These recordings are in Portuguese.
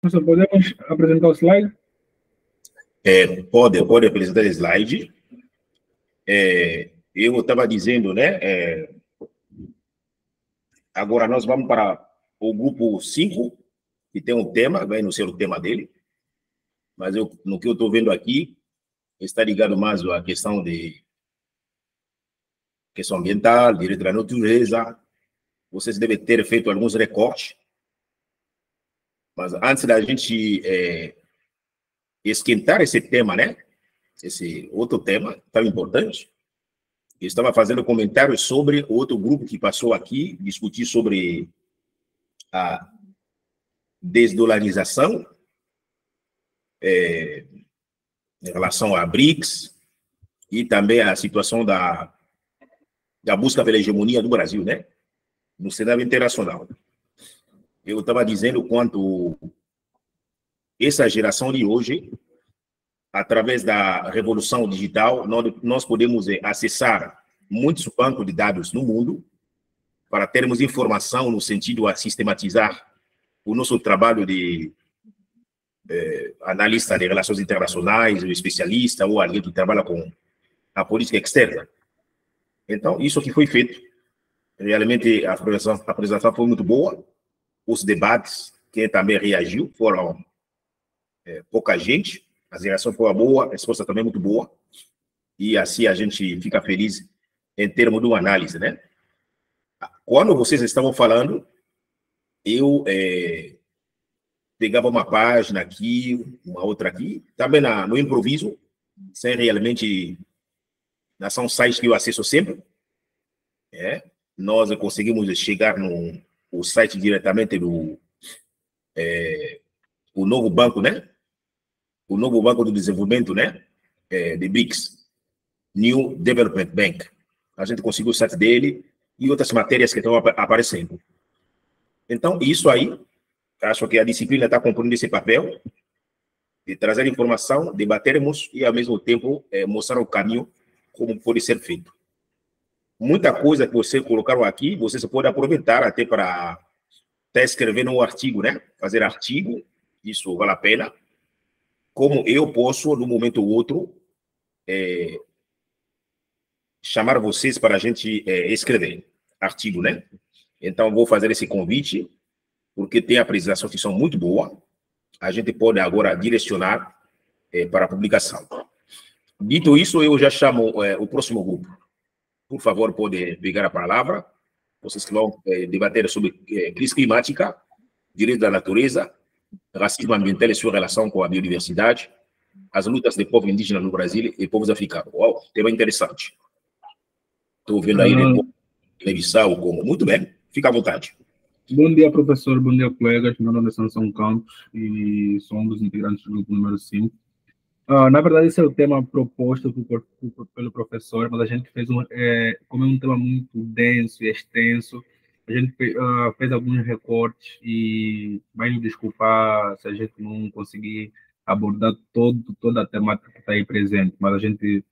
Nós podemos apresentar o slide? Pode apresentar o slide. Eu estava dizendo, né? Agora nós vamos para o grupo 5, que tem um tema, vai não ser o tema dele, mas no que eu estou vendo aqui, está ligado mais à questão ambiental, direito da natureza. Vocês devem ter feito alguns recortes, mas antes da gente esquentar esse tema, né? Esse outro tema tão importante, eu estava fazendo comentários sobre outro grupo que passou aqui, discutir sobre a desdolarização em relação à BRICS e também a situação da busca pela hegemonia do Brasil, né? No cenário internacional. Eu estava dizendo quanto essa geração de hoje, através da revolução digital, nós podemos acessar muitos bancos de dados no mundo para termos informação no sentido a sistematizar o nosso trabalho de analista de relações internacionais, ou especialista, ou alguém que trabalha com a política externa. Então, isso que foi feito. Realmente, a apresentação foi muito boa. Os debates, quem também reagiu, foram pouca gente. A reação foi boa, a resposta também muito boa. E assim a gente fica feliz em termos de uma análise, né? Quando vocês estavam falando, eu pegava uma página aqui, uma outra aqui, também no improviso, sem realmente... São sites que eu acesso sempre. Nós conseguimos chegar no site diretamente do o novo banco, né? O novo Banco do Desenvolvimento, né? De BRICS, New Development Bank. A gente conseguiu o site dele e outras matérias que estão aparecendo. Então, isso aí, acho que a disciplina está cumprindo esse papel de trazer informação, debatermos e, ao mesmo tempo, mostrar o caminho como pode ser feito. Muita coisa que você colocaram aqui, você pode aproveitar até para estar escrevendo um artigo, né? Fazer artigo, isso vale a pena. Como eu posso, num momento ou outro, chamar vocês para a gente escrever artigo, né? Então, vou fazer esse convite, porque tem apresentações que são muito boas. A gente pode agora direcionar para a publicação. Dito isso, eu já chamo o próximo grupo. Por favor, pode pegar a palavra. Vocês que vão debater sobre crise climática, direito da natureza, racismo ambiental e sua relação com a biodiversidade, as lutas de povo indígena no Brasil e povos africanos. Uau, tema interessante. Estou vendo aí depois Guiné-Bissau como. Muito bem, fica à vontade. Bom dia, professor. Bom dia, colegas. Meu nome é Sansão Campos e sou um dos integrantes do grupo número 5. Na verdade, esse é o tema proposto pelo professor, mas a gente fez como é um tema muito denso e extenso, a gente fez alguns recortes e vai me desculpar se a gente não conseguir abordar toda a temática que está aí presente, mas a gente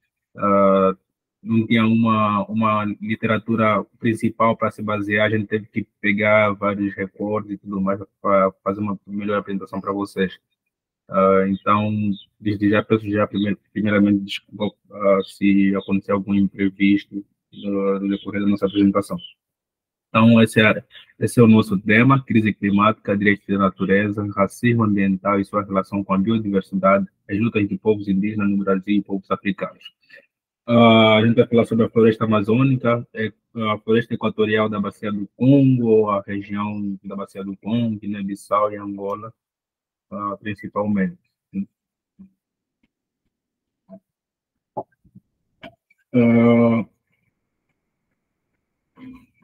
não tinha uma literatura principal para se basear, a gente teve que pegar vários recortes e tudo mais para fazer uma melhor apresentação para vocês. Então, desde já peço primeiramente desculpa se acontecer algum imprevisto no decorrer da nossa apresentação. Então, esse é o nosso tema: crise climática, direitos da natureza, racismo ambiental e sua relação com a biodiversidade, as lutas de povos indígenas no Brasil e povos africanos. A gente vai falar sobre a floresta amazônica, a floresta equatorial da Bacia do Congo, a região da Bacia do Congo, Guiné-Bissau e Angola, principalmente.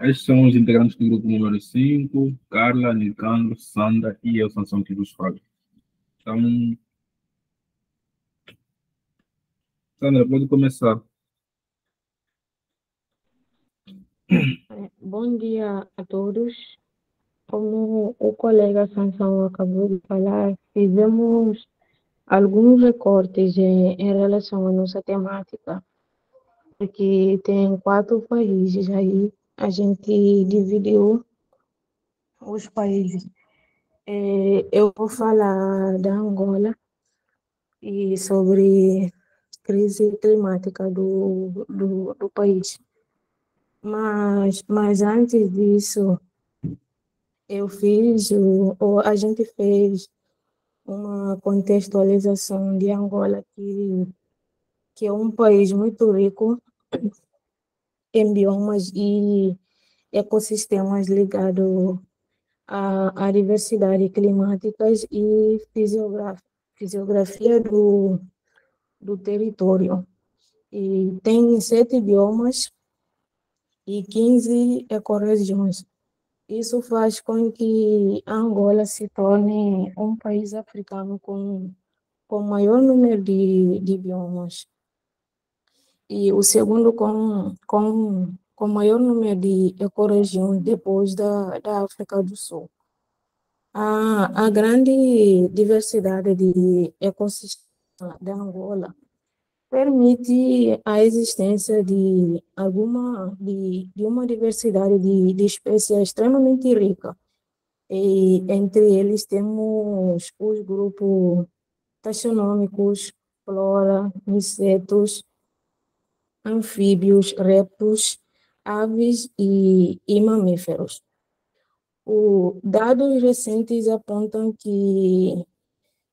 Estes são os integrantes do grupo número 5, Carla, Nicandro, Sandra e eu, Sansão, que vos falo. Então, Sandra, pode começar. Bom dia a todos. Como o colega Sansão acabou de falar, fizemos alguns recortes em relação à nossa temática, porque tem 4 países aí, a gente dividiu os países Eu vou falar da Angola e sobre crise climática do país. Mas antes disso, a gente fez uma contextualização de Angola, que é um país muito rico em biomas e ecossistemas ligados à diversidade climáticas e fisiografia do território. E tem 7 biomas e 15 ecorregiões. Isso faz com que a Angola se torne um país africano com maior número de biomas. E o segundo com maior número de ecorregiões depois da África do Sul. A grande diversidade de ecossistemas da Angola permite a existência de uma diversidade de espécies extremamente rica. E entre eles temos os grupos taxonômicos, flora, insetos, anfíbios, répteis, aves e mamíferos. Dados recentes apontam que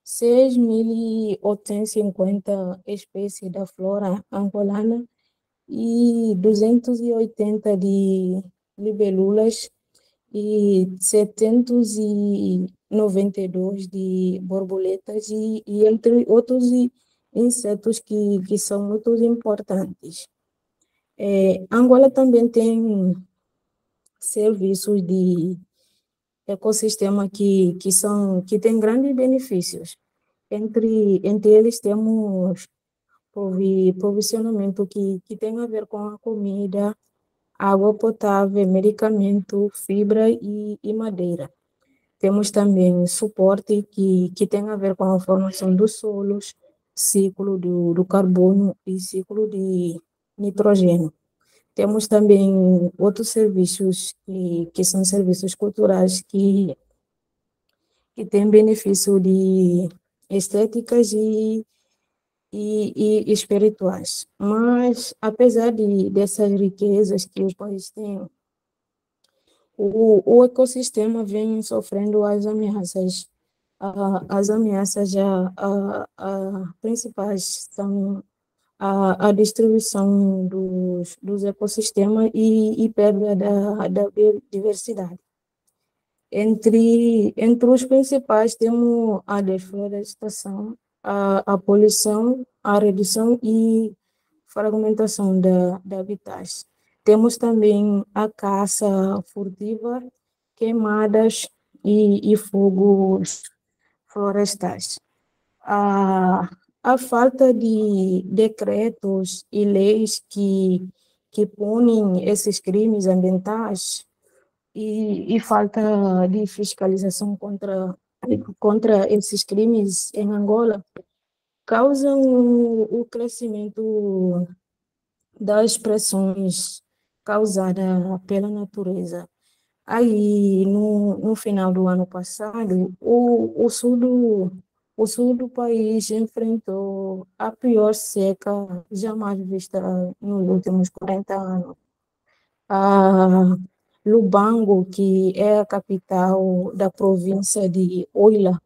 6.850 espécies da flora angolana e 280 de libélulas e 792 de borboletas e entre outros insetos que são muito importantes. Angola também tem serviços de ecossistema que têm grandes benefícios. Entre eles temos provisionamento que tem a ver com a comida, água potável, medicamento, fibra e madeira. Temos também suporte que tem a ver com a formação dos solos, ciclo do carbono e ciclo de nitrogênio. Temos também outros serviços que são serviços culturais que têm benefício de estéticas e espirituais. Mas, apesar dessas riquezas que o país tem, o ecossistema vem sofrendo as ameaças. As ameaças principais são a destruição dos ecossistemas e perda da biodiversidade. Entre os principais temos a deflorestação, a poluição, a redução e fragmentação da habitats. Temos também a caça furtiva, queimadas e fogos florestais. A falta de decretos e leis que punem esses crimes ambientais e falta de fiscalização contra esses crimes em Angola causam o crescimento das pressões causadas pela natureza. Aí, no final do ano passado, o sul do país enfrentou a pior seca jamais vista nos últimos 40 anos. A Lubango, que é a capital da província de Oila,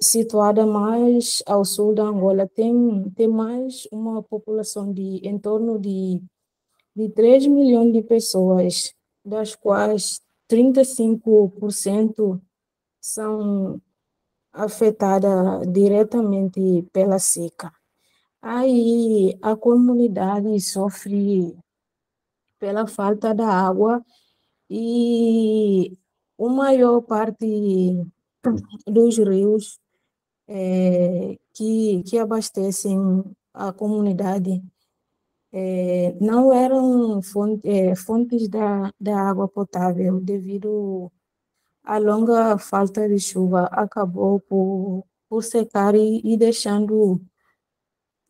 situada mais ao sul da Angola, tem mais uma população de em torno de 3 milhões de pessoas, das quais 35% são afetadas diretamente pela seca. Aí a comunidade sofre pela falta da água e a maior parte dos rios que abastecem a comunidade não eram fontes da água potável devido à longa falta de chuva. Acabou por secar e deixando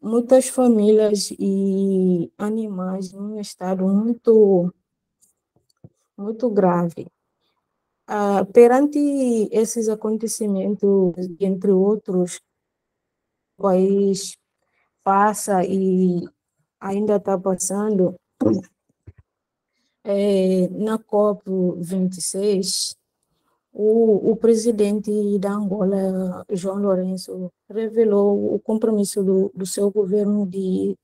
muitas famílias e animais num estado muito, muito grave. Perante esses acontecimentos, entre outros, o país passa e ainda está passando, na COP26, o presidente da Angola, João Lourenço, revelou o compromisso do seu governo de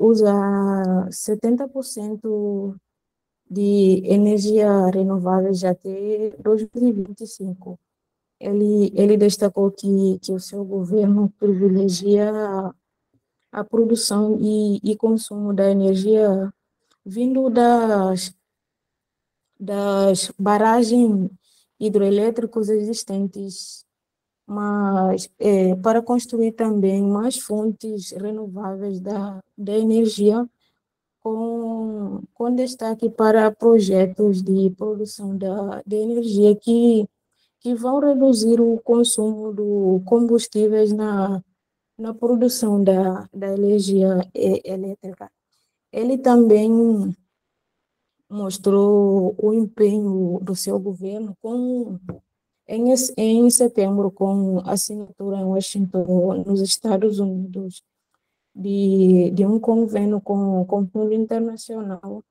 usar 70% de energia renovável até 2025. Ele destacou que o seu governo privilegia a produção e consumo da energia vindo das barragens hidroelétricas existentes, mas para construir também mais fontes renováveis da energia, com destaque para projetos de produção de energia que vão reduzir o consumo de combustíveis na produção da energia elétrica. Ele também mostrou o empenho do seu governo em setembro, com a assinatura em Washington, nos Estados Unidos, de um convênio com o Fundo Internacional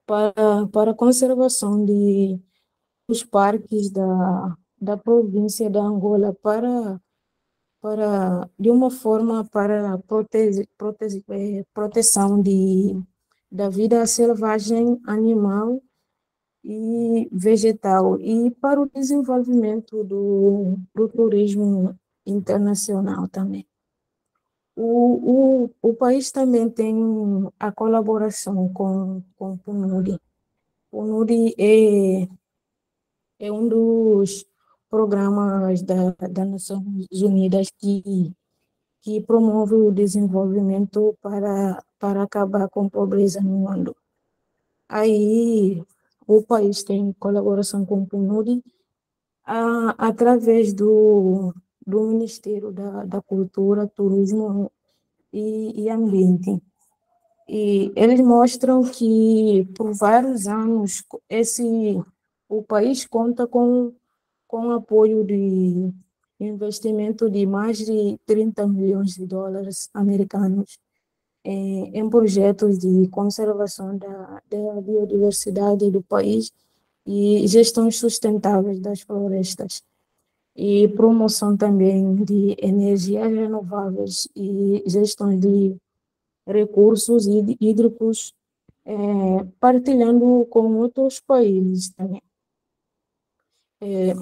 para a conservação dos parques da província da Angola de uma forma para proteção da vida selvagem, animal e vegetal, e para o desenvolvimento do turismo internacional também. O país também tem a colaboração com o PNUD. O PNUD é um dos programas das Nações Unidas que promove o desenvolvimento para acabar com a pobreza no mundo. Aí, o país tem colaboração com o PNUD através do Ministério da Cultura, Turismo e Ambiente. E eles mostram que, por vários anos, o país conta com apoio de investimento de mais de 30 milhões de dólares americanos em projetos de conservação da biodiversidade do país e gestões sustentáveis das florestas, e promoção também de energias renováveis e gestões de recursos hídricos, partilhando com outros países também.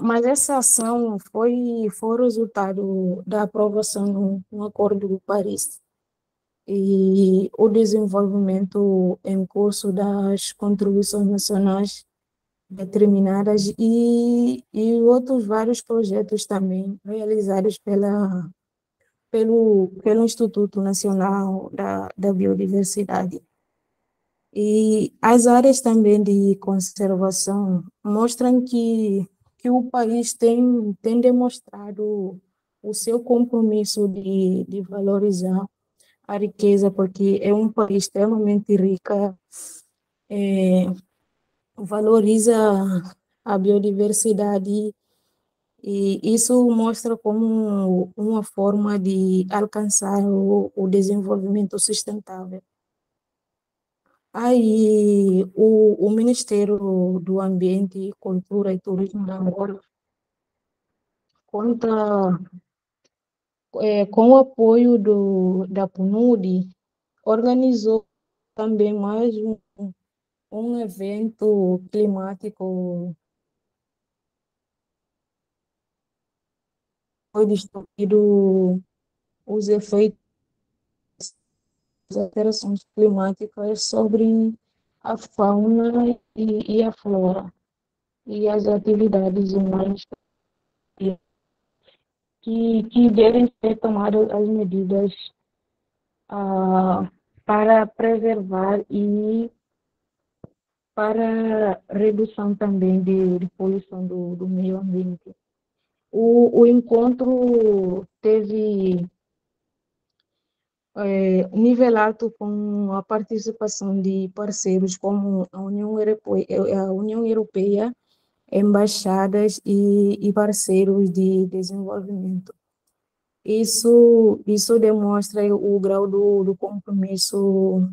Mas essa ação foi resultado da aprovação no Acordo de Paris e o desenvolvimento em curso das contribuições nacionais determinadas e outros vários projetos também realizados pelo Instituto Nacional da Biodiversidade. E as áreas também de conservação mostram que o país tem demonstrado o seu compromisso de valorizar a riqueza, porque é um país extremamente rico, valoriza a biodiversidade, e isso mostra como uma forma de alcançar o desenvolvimento sustentável. Aí, o Ministério do Ambiente, Cultura e Turismo da Angola conta com o apoio da PNUD, organizou também mais um evento climático. Foi discutido os efeitos das alterações climáticas sobre a fauna e a flora, e as atividades humanas que devem ser tomadas as medidas para preservar e para redução também de poluição do meio ambiente. O encontro teve nivelado com a participação de parceiros como a União Europeia embaixadas e parceiros de desenvolvimento. Isso demonstra o grau do compromisso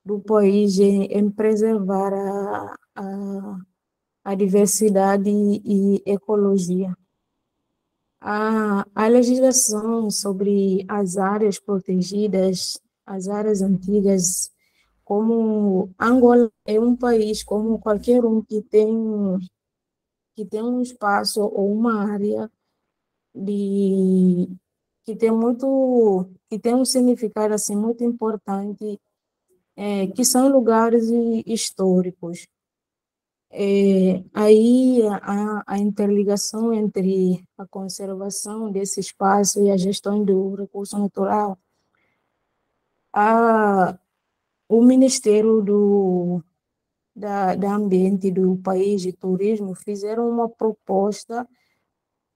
do país em preservar a diversidade e ecologia. A legislação sobre as áreas protegidas, as áreas antigas, como Angola é um país como qualquer um que tem um espaço ou uma área de que tem um significado assim muito importante, que são lugares históricos. Aí a interligação entre a conservação desse espaço e a gestão do recurso natural, o Ministério da Ambiente do país de turismo fizeram uma proposta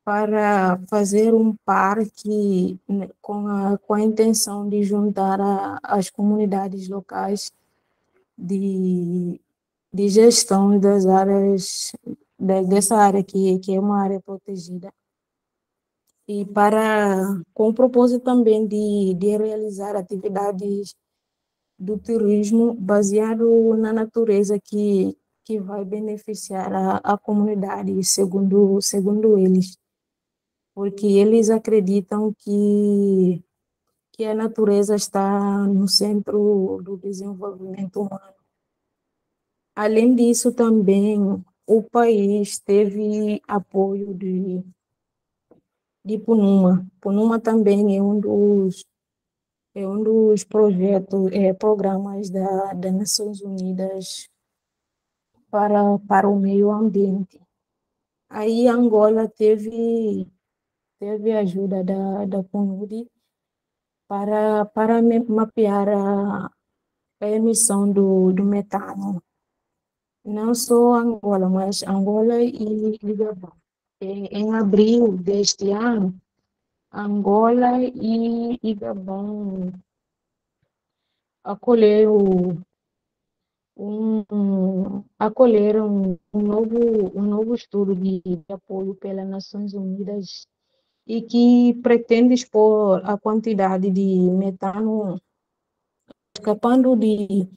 para fazer um parque, né, com a intenção de juntar as comunidades locais de, de gestão das áreas, dessa área que é uma área protegida, e com o propósito também de realizar atividades do turismo baseado na natureza que vai beneficiar a comunidade, segundo eles, porque eles acreditam que a natureza está no centro do desenvolvimento humano. Além disso, também o país teve apoio de PNUMA. PNUMA também é um dos programas das Nações Unidas para o meio ambiente. Aí Angola teve ajuda da PNUD para mapear a emissão do metano. Não só Angola, mas Angola e Gabão. Em abril deste ano, Angola e Gabão acolheram um novo estudo de apoio pelas Nações Unidas e que pretende expor a quantidade de metano escapando de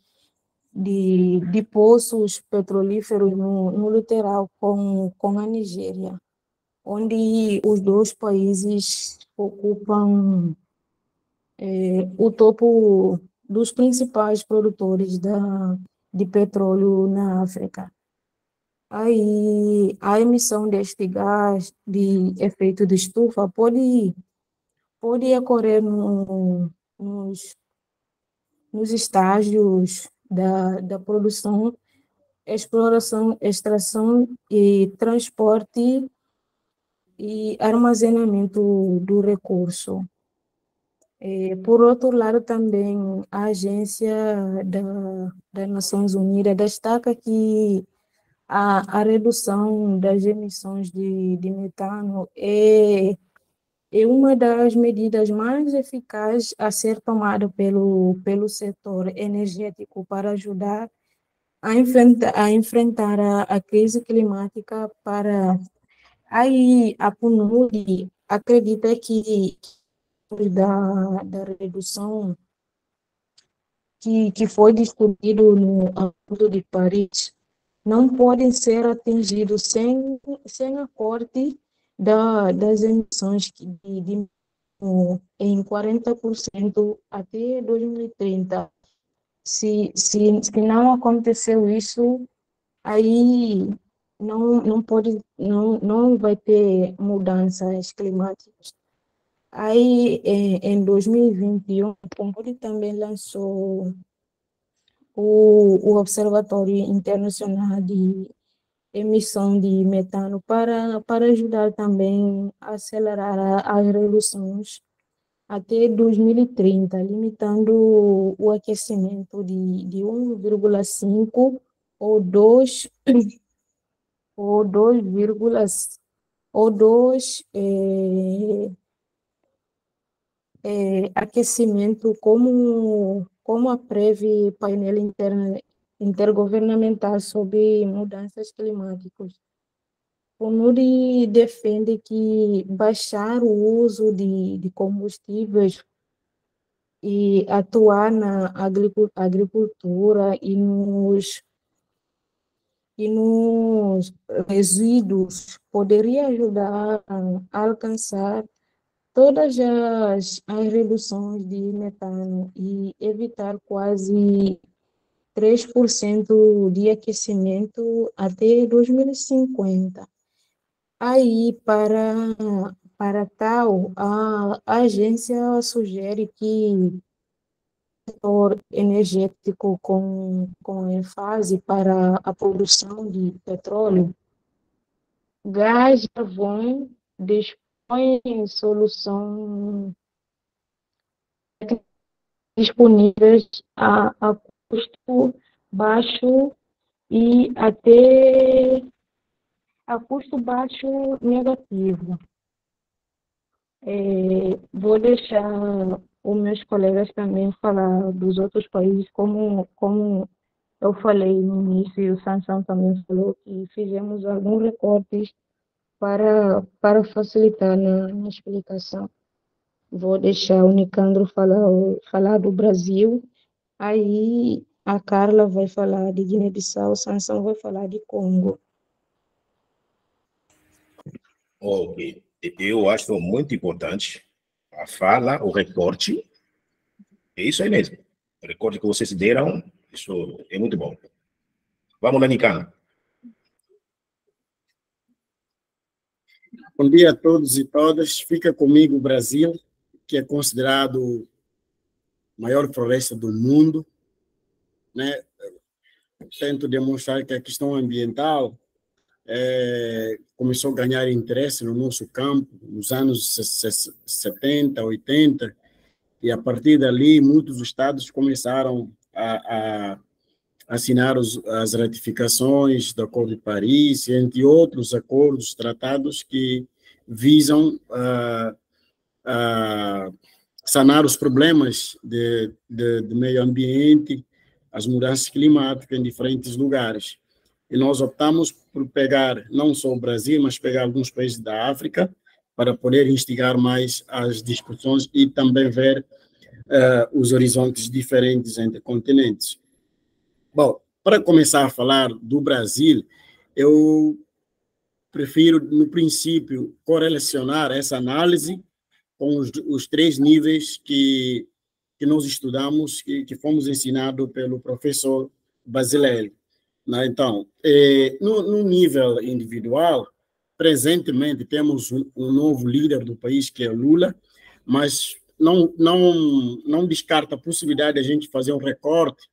poços petrolíferos no litoral com a Nigéria, onde os dois países ocupam o topo dos principais produtores de petróleo na África. Aí, a emissão deste gás de efeito de estufa pode ocorrer nos estágios da produção, exploração, extração e transporte e armazenamento do recurso. Por outro lado, também a Agência das Nações Unidas destaca que a redução das emissões de metano é uma das medidas mais eficazes a ser tomada pelo setor energético para ajudar a enfrentar a crise climática. Aí a PNUD acredita que da redução que foi discutido no Acordo de Paris não podem ser atingidos sem a corte das emissões em 40% até 2030. Se não aconteceu isso, aí não vai ter mudanças climáticas. Aí, em 2021, o PNUD também lançou o Observatório Internacional de Emissão de Metano para ajudar também a acelerar as reduções até 2030, limitando o aquecimento de 1,5 ou 2 ou 2, ou 2 aquecimento como a prevê painel intergovernamental sobre mudanças climáticas. O NURI defende que baixar o uso de combustíveis e atuar na agricultura e nos resíduos poderia ajudar a alcançar todas as reduções de metano e evitar quase 3% de aquecimento até 2050. Aí, para tal, a agência sugere que o setor energético com ênfase para a produção de petróleo, gás, carvão, dispõe em solução disponíveis a custo baixo e até a custo baixo negativo. Vou deixar os meus colegas também falar dos outros países, como eu falei no início, e o Sansão também falou que fizemos alguns recortes para facilitar na explicação. Vou deixar o Nicandro falar do Brasil, aí a Carla vai falar de Guiné-Bissau, o Sansão vai falar de Congo. Ok. Eu acho muito importante a fala, o recorte. É isso aí mesmo. O recorte que vocês deram, isso é muito bom. Vamos lá, Nicano. Bom dia a todos e todas. Fica comigo o Brasil, que é considerado a maior floresta do mundo, né? Tento demonstrar que a questão ambiental começou a ganhar interesse no nosso campo nos anos 70, 80, e a partir dali muitos estados começaram a assinar as ratificações do Acordo de Paris, entre outros acordos, tratados que visam sanar os problemas de meio ambiente, as mudanças climáticas em diferentes lugares. E nós optamos por pegar não só o Brasil, mas pegar alguns países da África para poder instigar mais as discussões e também ver os horizontes diferentes entre continentes. Bom, para começar a falar do Brasil, eu prefiro, no princípio, correlacionar essa análise com os três níveis que nós estudamos, que fomos ensinados pelo professor Basileiro. Então, no nível individual, presentemente temos um novo líder do país, que é Lula, mas não descarta a possibilidade de a gente fazer um recorte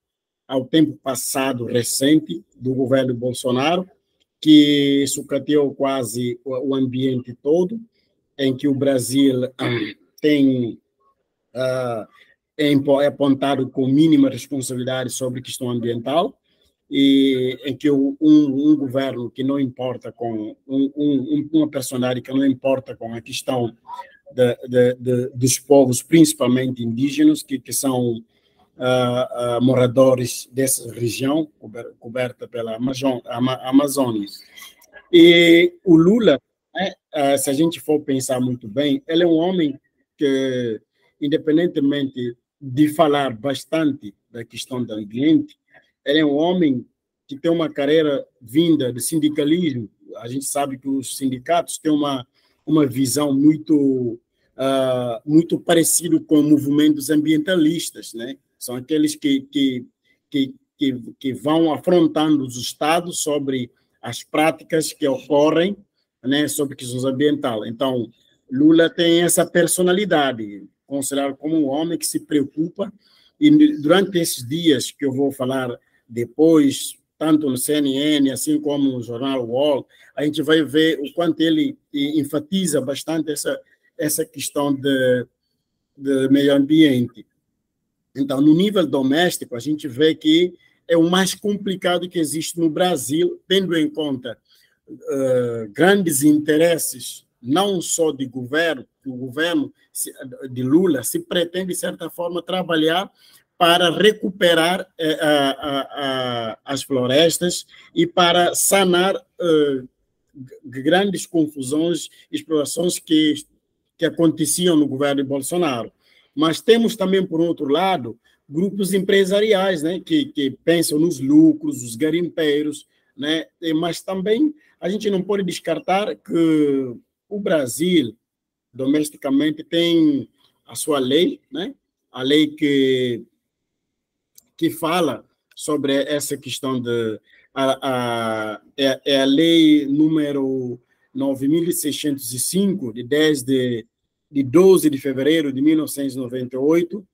ao tempo passado recente do governo Bolsonaro, que sucateou quase o ambiente todo, em que o Brasil tem é apontado com mínima responsabilidade sobre a questão ambiental, e em que um governo que não importa com uma personalidade que não importa com a questão dos povos, principalmente indígenas, que são moradores dessa região coberta pela Amazônia. E o Lula, se a gente for pensar muito bem, ele é um homem que, independentemente de falar bastante da questão do ambiente, ele é um homem que tem uma carreira vinda do sindicalismo. A gente sabe que os sindicatos têm uma visão muito parecido com movimentos ambientalistas, né? São aqueles que vão afrontando os estados sobre as práticas que ocorrem, né, sobre questões ambientais. Então, Lula tem essa personalidade, considerado como um homem que se preocupa, e durante esses dias que eu vou falar depois, tanto no CNN, assim como no jornal UOL, a gente vai ver o quanto ele enfatiza bastante essa questão de meio ambiente. Então, no nível doméstico, a gente vê que é o mais complicado que existe no Brasil, tendo em conta grandes interesses, não só de governo, o governo de Lula se pretende, de certa forma, trabalhar para recuperar as florestas e para sanar grandes confusões, explorações que aconteciam no governo de Bolsonaro. Mas temos também, por outro lado, grupos empresariais, né, que pensam nos lucros, os garimpeiros, né, mas também a gente não pode descartar que o Brasil, domesticamente, tem a sua lei, né, a lei que fala sobre essa questão é a lei número 9.605, de 12 de fevereiro de 1998,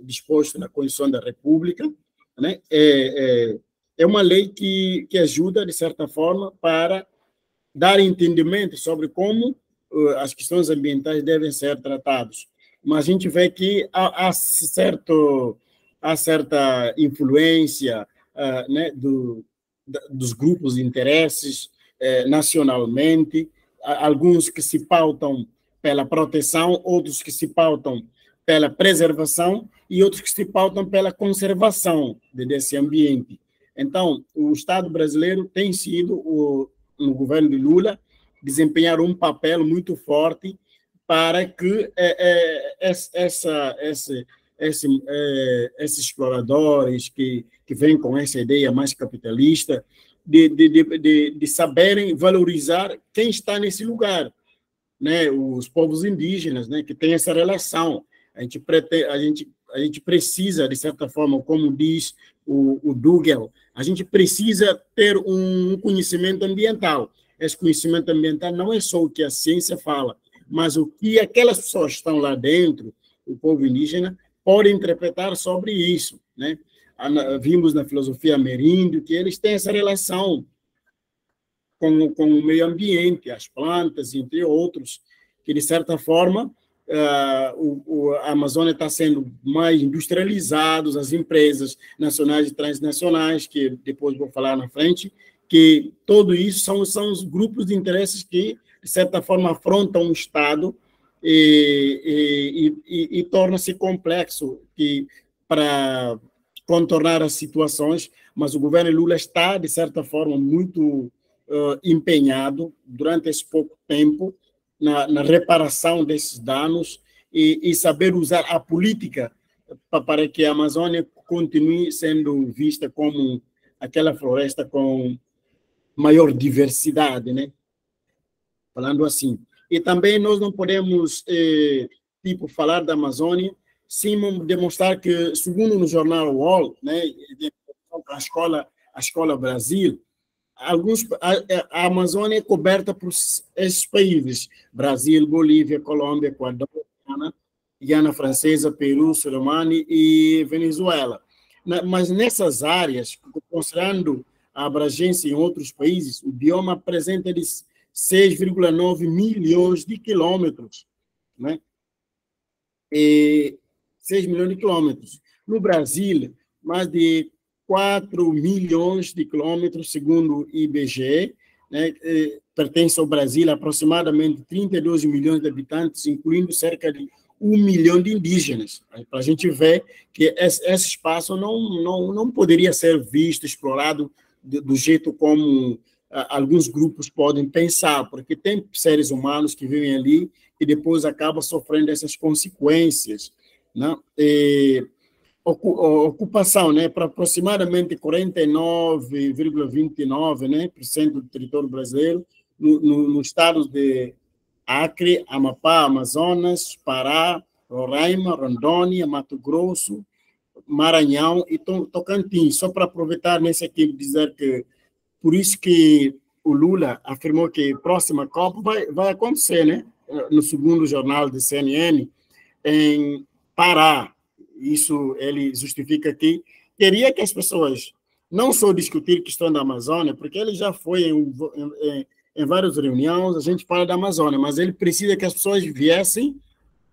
disposto na Constituição da República, né? É uma lei que ajuda, de certa forma, para dar entendimento sobre como as questões ambientais devem ser tratadas. Mas a gente vê que há certa influência né, dos grupos de interesses nacionalmente, alguns que se pautam pela proteção, outros que se pautam pela preservação e outros que se pautam pela conservação desse ambiente. Então, o Estado brasileiro tem sido, no governo de Lula, desempenhar um papel muito forte para que esses exploradores que vêm com essa ideia mais capitalista de saberem valorizar quem está nesse lugar, né? Os povos indígenas, né? Que têm essa relação. A gente precisa, de certa forma, como diz o Dougal, a gente precisa ter um conhecimento ambiental. Esse conhecimento ambiental não é só o que a ciência fala, mas o que aquelas pessoas que estão lá dentro, o povo indígena, pode interpretar sobre isso, né? Vimos na filosofia ameríndio que eles têm essa relação com o meio ambiente, as plantas, entre outros, que, de certa forma, a Amazônia está sendo mais industrializada, as empresas nacionais e transnacionais, que depois vou falar na frente, que tudo isso são os grupos de interesses que, de certa forma, afrontam o Estado e torna-se complexo para contornar as situações, mas o governo Lula está, de certa forma, muito empenhado, durante esse pouco tempo, na reparação desses danos e saber usar a política para que a Amazônia continue sendo vista como aquela floresta com maior diversidade, né? Falando assim. E também nós não podemos falar da Amazônia sem demonstrar que, segundo no jornal UOL, né, a Escola Brasil, a Amazônia é coberta por esses países: Brasil, Bolívia, Colômbia, Equador, Guiana Francesa, Peru, Suriname e Venezuela. Mas nessas áreas, considerando a abrangência em outros países, o bioma apresenta 6,9 milhões de quilômetros, né? 6 milhões de quilômetros. No Brasil, mais de 4 milhões de quilômetros, segundo o IBGE, né? Pertence ao Brasil aproximadamente 32 milhões de habitantes, incluindo cerca de 1 milhão de indígenas. Para a gente ver que esse espaço não poderia ser visto, explorado do jeito como alguns grupos podem pensar, porque tem seres humanos que vivem ali e depois acabam sofrendo essas consequências, né? Ocupação, né, para aproximadamente 49,29%, né, do território brasileiro, nos estados de Acre, Amapá, Amazonas, Pará, Roraima, Rondônia, Mato Grosso, Maranhão e Tocantins. Só para aproveitar nesse aqui dizer que por isso que o Lula afirmou que a próxima Copa vai acontecer, né? No segundo jornal de CNN, em Pará. Isso ele justifica que queria que as pessoas não só discutir a questão da Amazônia, porque ele já foi em várias reuniões, a gente fala da Amazônia, mas ele precisa que as pessoas viessem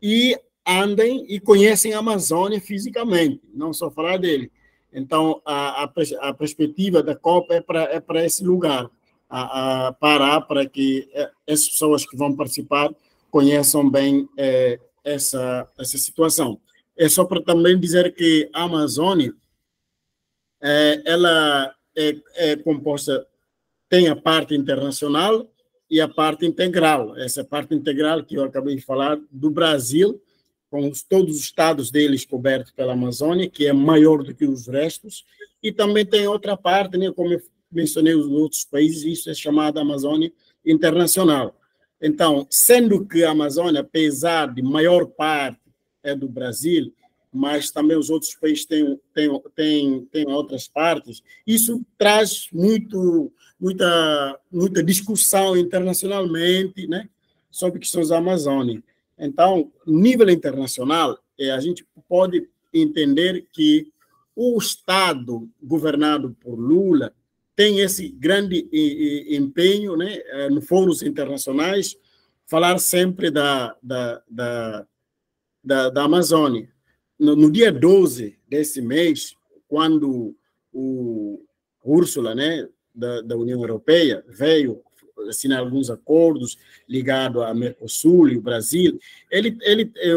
e andem e conhecem a Amazônia fisicamente, não só falar dele. Então, a perspectiva da Copa é para esse lugar, Pará, para que as pessoas que vão participar conheçam bem essa situação. É só para também dizer que a Amazônia ela é composta tem a parte internacional e a parte integral. Essa parte integral que eu acabei de falar do Brasil, com todos os estados deles cobertos pela Amazônia, que é maior do que os restos, e também tem outra parte, né, como eu mencionei os outros países, isso é chamada Amazônia Internacional. Então, sendo que a Amazônia, apesar de maior parte é do Brasil, mas também os outros países têm outras partes, isso traz muita discussão internacionalmente, né, sobre questões da Amazônia. Então, nível internacional, a gente pode entender que o Estado governado por Lula tem esse grande empenho, né, nos fóruns internacionais, falar sempre da Amazônia. No dia 12 desse mês, quando o Ursula, né, da União Europeia, veio assinar alguns acordos ligados à Mercosul e o Brasil,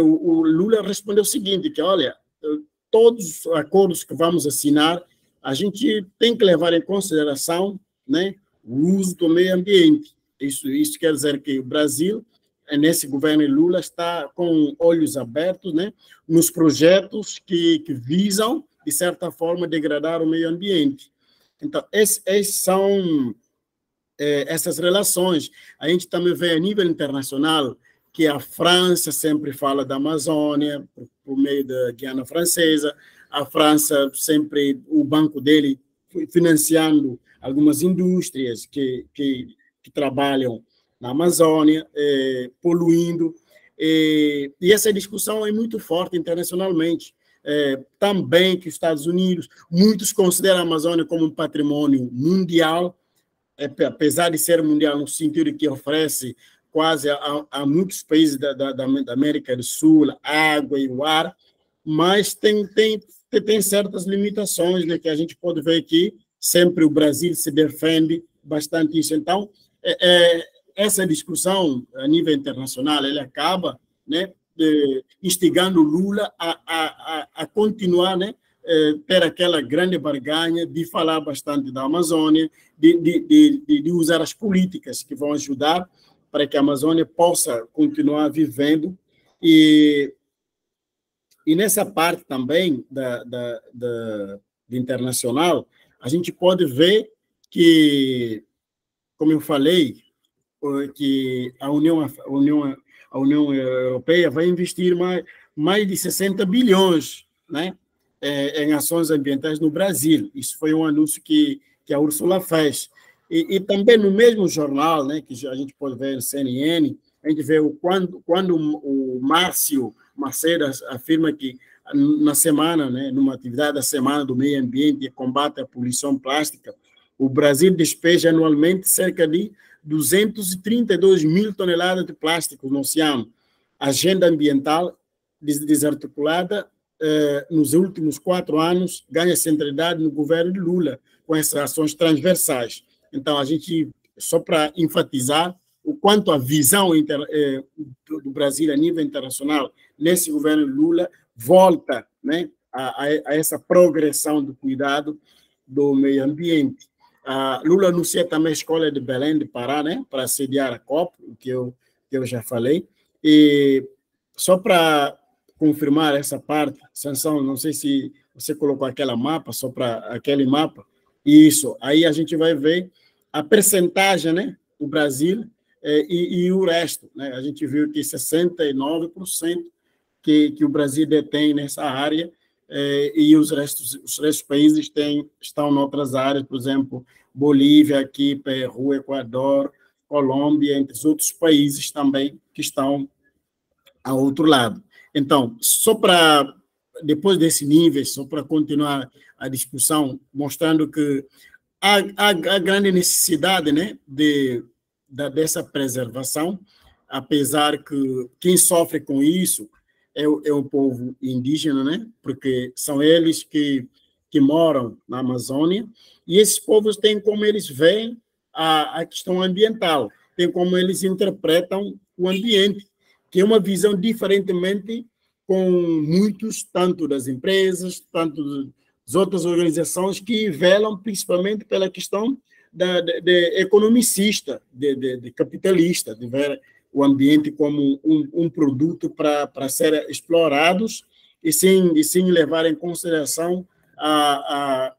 o Lula respondeu o seguinte, que, olha, todos os acordos que vamos assinar, a gente tem que levar em consideração, né, o uso do meio ambiente. Isso quer dizer que o Brasil, nesse governo Lula, está com olhos abertos, né, nos projetos que visam, de certa forma, degradar o meio ambiente. Então, são essas relações. A gente também vê a nível internacional que a França sempre fala da Amazônia, por meio da Guiana Francesa. A França sempre, o banco dele financiando algumas indústrias que trabalham na Amazônia, poluindo. E essa discussão é muito forte internacionalmente. Também que os Estados Unidos, muitos consideram a Amazônia como um patrimônio mundial, apesar de ser mundial no sentido que oferece quase a muitos países da América do Sul, a água e o ar, mas tem certas limitações, né, que a gente pode ver que sempre o Brasil se defende bastante isso. Então, essa discussão a nível internacional, ele acaba, né, instigando Lula a continuar, né, ter aquela grande barganha de falar bastante da Amazônia, de usar as políticas que vão ajudar para que a Amazônia possa continuar vivendo. E nessa parte também do internacional, a gente pode ver que, como eu falei, que a União Europeia vai investir mais de 60 bilhões, né, em ações ambientais no Brasil. Isso foi um anúncio que a Ursula fez. E também no mesmo jornal, né, que a gente pode ver no CNN, a gente vê quando o Márcio Macedo afirma que na semana, né, numa atividade da Semana do Meio Ambiente e Combate à Poluição Plástica, o Brasil despeja anualmente cerca de 232 mil toneladas de plástico no oceano. A agenda ambiental desarticulada nos últimos 4 anos ganha centralidade no governo de Lula, com essas ações transversais. Então, a gente, só para enfatizar o quanto a visão do Brasil a nível internacional nesse governo Lula volta, né, a essa progressão do cuidado do meio ambiente. Lula anuncia também a Escola de Belém de Pará, né, para sediar a COP, que eu já falei. E só para confirmar essa parte, Sansão, não sei se você colocou aquele mapa, isso, aí a gente vai ver a percentagem, né, do Brasil e o resto, né? A gente viu que 69% que o Brasil detém nessa área, e os restos países estão em outras áreas, por exemplo, Bolívia, aqui, Peru, Equador, Colômbia, entre os outros países também que estão ao outro lado. Então, só para, depois desse nível, só para continuar a discussão, mostrando que há grande necessidade, né, dessa preservação, apesar que quem sofre com isso é o povo indígena, né, porque são eles que moram na Amazônia, e esses povos têm como eles veem a questão ambiental, tem como eles interpretam o ambiente, que é uma visão diferentemente com muitos, tanto das empresas, tanto das outras organizações que velam principalmente pela questão de economicista, de capitalista, de ver o ambiente como um produto para ser explorados e sem levar em consideração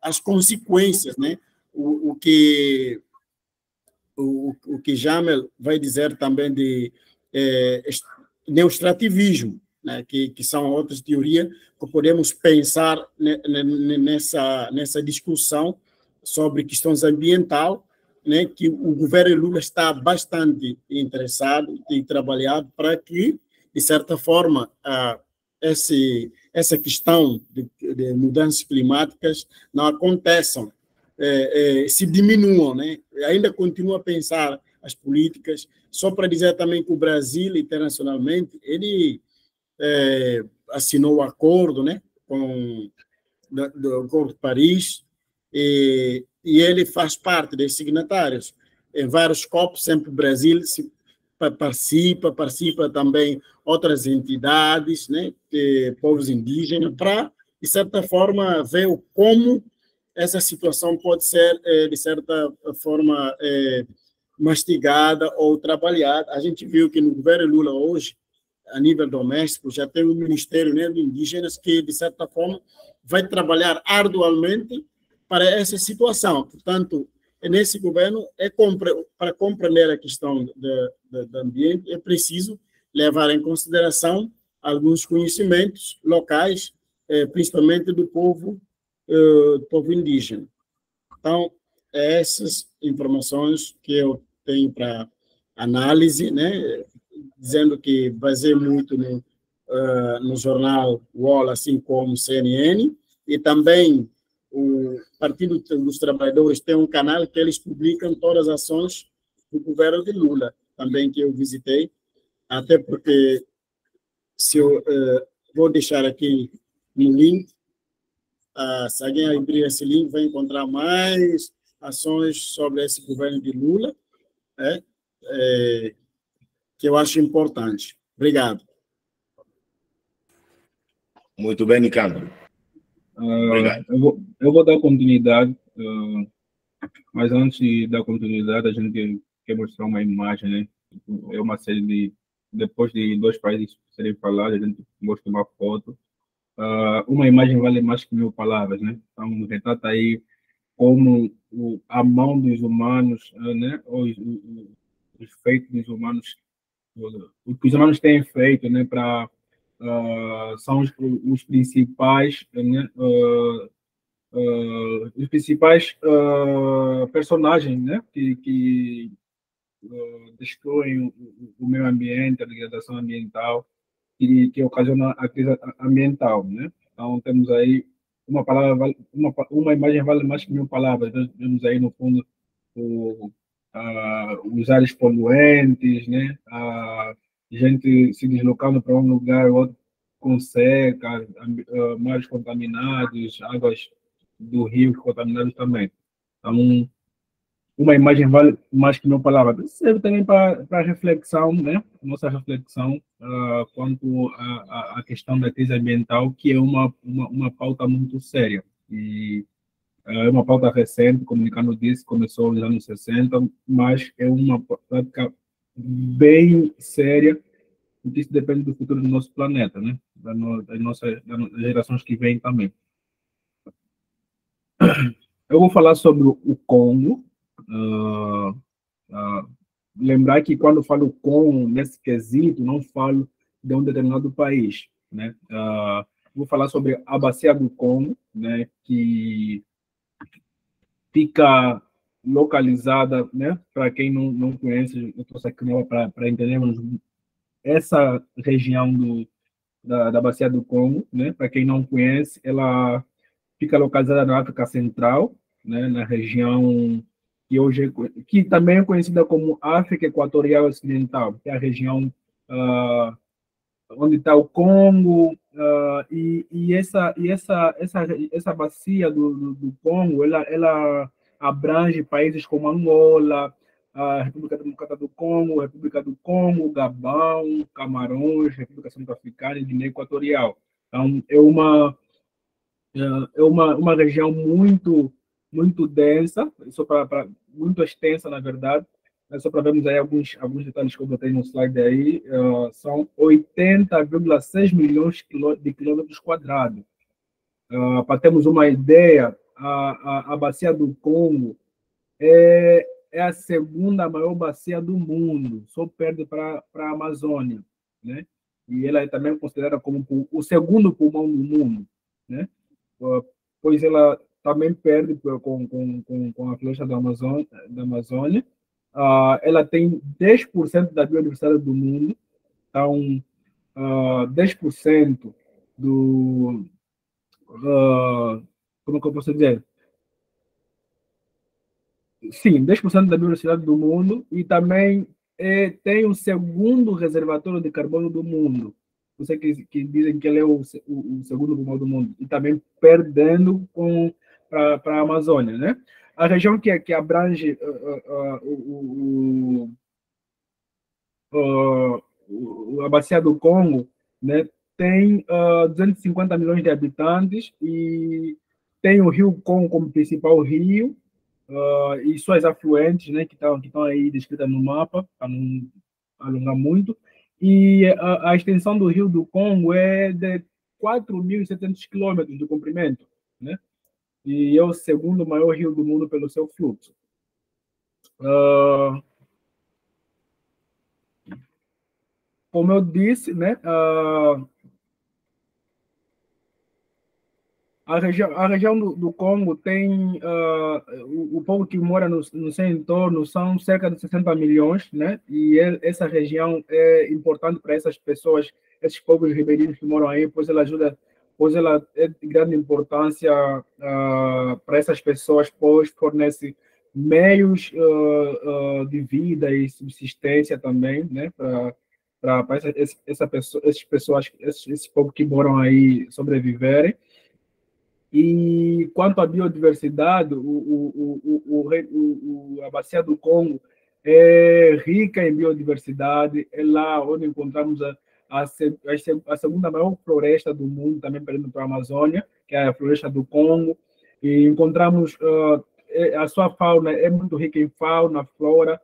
as consequências, né? O que Jamel vai dizer também de neostrativismo, né? que são outras teorias que podemos pensar nessa discussão sobre questões ambientais, né? Que o governo Lula está bastante interessado e trabalhado para que, de certa forma, essa questão de mudanças climáticas não aconteçam, se diminuam, né? Ainda continua a pensar as políticas, só para dizer também que o Brasil, internacionalmente, ele assinou o acordo, né, do Acordo de Paris, e ele faz parte dos signatários. Em vários COP, sempre o Brasil participa também outras entidades, né, povos indígenas, para, de certa forma, ver como essa situação pode ser, de certa forma, mastigada ou trabalhada. A gente viu que no governo Lula hoje, a nível doméstico, já tem um Ministério, né, de Indígenas que, de certa forma, vai trabalhar arduamente para essa situação. Portanto, nesse governo, para compreender a questão do ambiente, é preciso levar em consideração alguns conhecimentos locais, principalmente do povo indígena. Então, essas informações que eu tenho para análise, né, dizendo que baseei muito no jornal UOL, assim como CNN, e também o Partido dos Trabalhadores tem um canal que eles publicam todas as ações do governo de Lula, também que eu visitei, até porque se eu vou deixar aqui no link, se alguém abrir esse link vai encontrar mais ações sobre esse governo de Lula, que eu acho importante. Obrigado. Muito bem, Nicandro. Obrigado. Eu vou dar continuidade, mas antes de dar continuidade, a gente quer mostrar uma imagem, né? É uma série de... Depois de 2 países serem falados, a gente mostra uma foto. Uma imagem vale mais que 1000 palavras, né? Então, retrata aí como a mão dos humanos, né? Os feitos dos humanos, o que os humanos têm feito, né? São os principais, né? Os principais personagens, né? Que destroem o meio ambiente, a degradação ambiental, que ocasiona a crise ambiental, né? Então, temos aí uma imagem vale mais que 1000 palavras. Nós temos aí, no fundo, os ares poluentes, né? Gente se deslocando para um lugar ou outro com seca, mares contaminados, águas do rio contaminadas também. Então, uma imagem vale mais que 1000 palavras. Serve também para reflexão, né? Nossa reflexão quanto à questão da crise ambiental, que é uma pauta muito séria. E é uma pauta recente, como o Nicandro disse, começou nos anos 60, mas é uma prática bem séria, porque isso depende do futuro do nosso planeta, né? Das gerações que vêm também. Eu vou falar sobre o Congo. Lembrar que quando falo Congo, nesse quesito, não falo de um determinado país, né? Vou falar sobre a Bacia do Congo, né? Que fica localizada, né? Para quem não conhece, eu trouxe aqui para entendermos essa região da Bacia do Congo, né? Para quem não conhece, ela fica localizada na África Central, né? Na região que também é conhecida como África Equatorial Ocidental, que é a região onde está o Congo, e essa bacia do Congo, ela abrange países como Angola, a República Democrática do Congo, República do Congo, Gabão, Camarões, República Centro-Africana e Guiné Equatorial. Então, é uma região muito muito densa, muito extensa, na verdade. Só para vermos aí alguns detalhes que eu botei no slide aí, são 80,6 milhões de quilômetros quadrados. Para termos uma ideia, a bacia do Congo é a segunda maior bacia do mundo, só perde para a Amazônia, né? E ela é também considerada como o segundo pulmão do mundo, né? Pois ela também perde com a floresta da Amazônia. Ela tem 10% da biodiversidade do mundo, então 10% do... como que eu posso dizer? Sim, 10% da biodiversidade do mundo e também tem o segundo reservatório de carbono do mundo. Você que dizem que ele é o segundo pulmão do mundo e também perdendo para a Amazônia, né? A região que abrange a bacia do Congo, né, tem 250 milhões de habitantes e tem o Rio Congo como principal rio, e suas afluentes, né, que estão aí descritas no mapa, para não alongar muito. E a extensão do Rio do Congo é de 4.700 quilômetros de comprimento, né? E é o segundo maior rio do mundo pelo seu fluxo. Como eu disse, né, a região do Congo tem o povo que mora no seu entorno são cerca de 60 milhões, né? E essa região é importante para essas pessoas, esses povos ribeirinhos que moram aí, pois ela é de grande importância para essas pessoas, pois fornece meios de vida e subsistência também, né? Para esses povos que moram aí sobreviverem. E quanto à biodiversidade, a bacia do Congo é rica em biodiversidade, é lá onde encontramos a segunda maior floresta do mundo, também perdendo para a Amazônia, que é a floresta do Congo, e encontramos a sua fauna é muito rica em fauna, flora.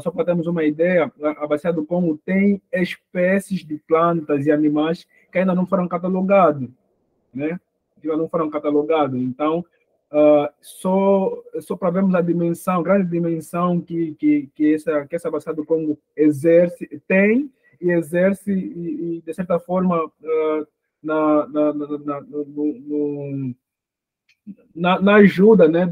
Só para termos uma ideia, a bacia do Congo tem espécies de plantas e animais que ainda não foram catalogados, né? Que não foram catalogados. Então, só para vermos a grande dimensão que essa bacia do Congo tem e exerce, e de certa forma, na ajuda, né,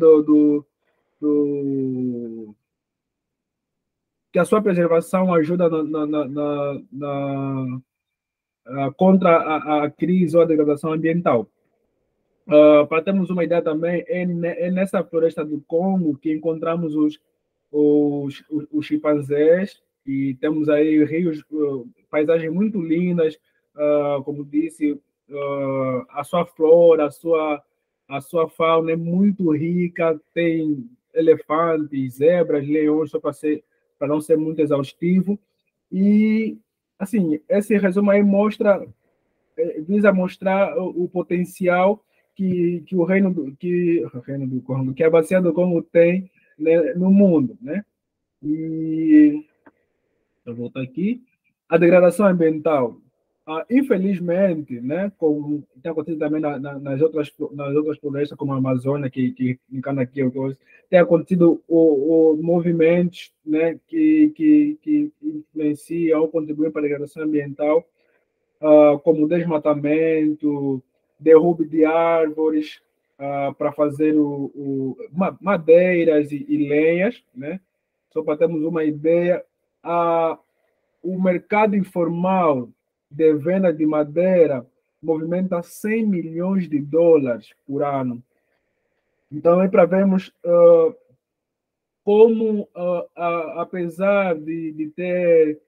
que a sua preservação ajuda contra a crise ou a degradação ambiental. Para termos uma ideia também, é nessa floresta do Congo que encontramos os chimpanzés, e temos aí rios, paisagens muito lindas, como disse, a sua flora, a sua fauna é muito rica, tem elefantes, zebras, leões, só para não ser muito exaustivo. E, assim, esse resumo aí visa mostrar o potencial que o reino do Congo, que a bacia do Congo tem, né, no mundo, né? E eu volto aqui. A degradação ambiental, infelizmente, né, como tem acontecido também nas outras florestas, como a Amazônia, que encana aqui, tem acontecido movimentos, né, que influenciam ou contribuem para a degradação ambiental, como desmatamento, derrubo de árvores para fazer madeiras e lenhas, né? Só para termos uma ideia, o mercado informal de venda de madeira movimenta 100 milhões de dólares por ano. Então, é para vermos como, apesar de ter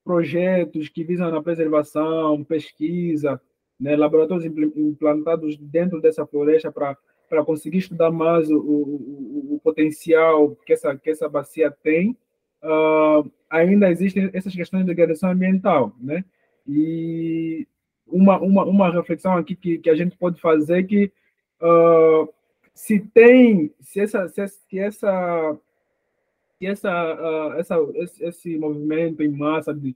projetos que visam a preservação, pesquisa, né, laboratórios implantados dentro dessa floresta para conseguir estudar mais o potencial que essa bacia tem, ainda existem essas questões de degradação ambiental, né? E uma reflexão aqui que a gente pode fazer é que se tem, se esse movimento em massa de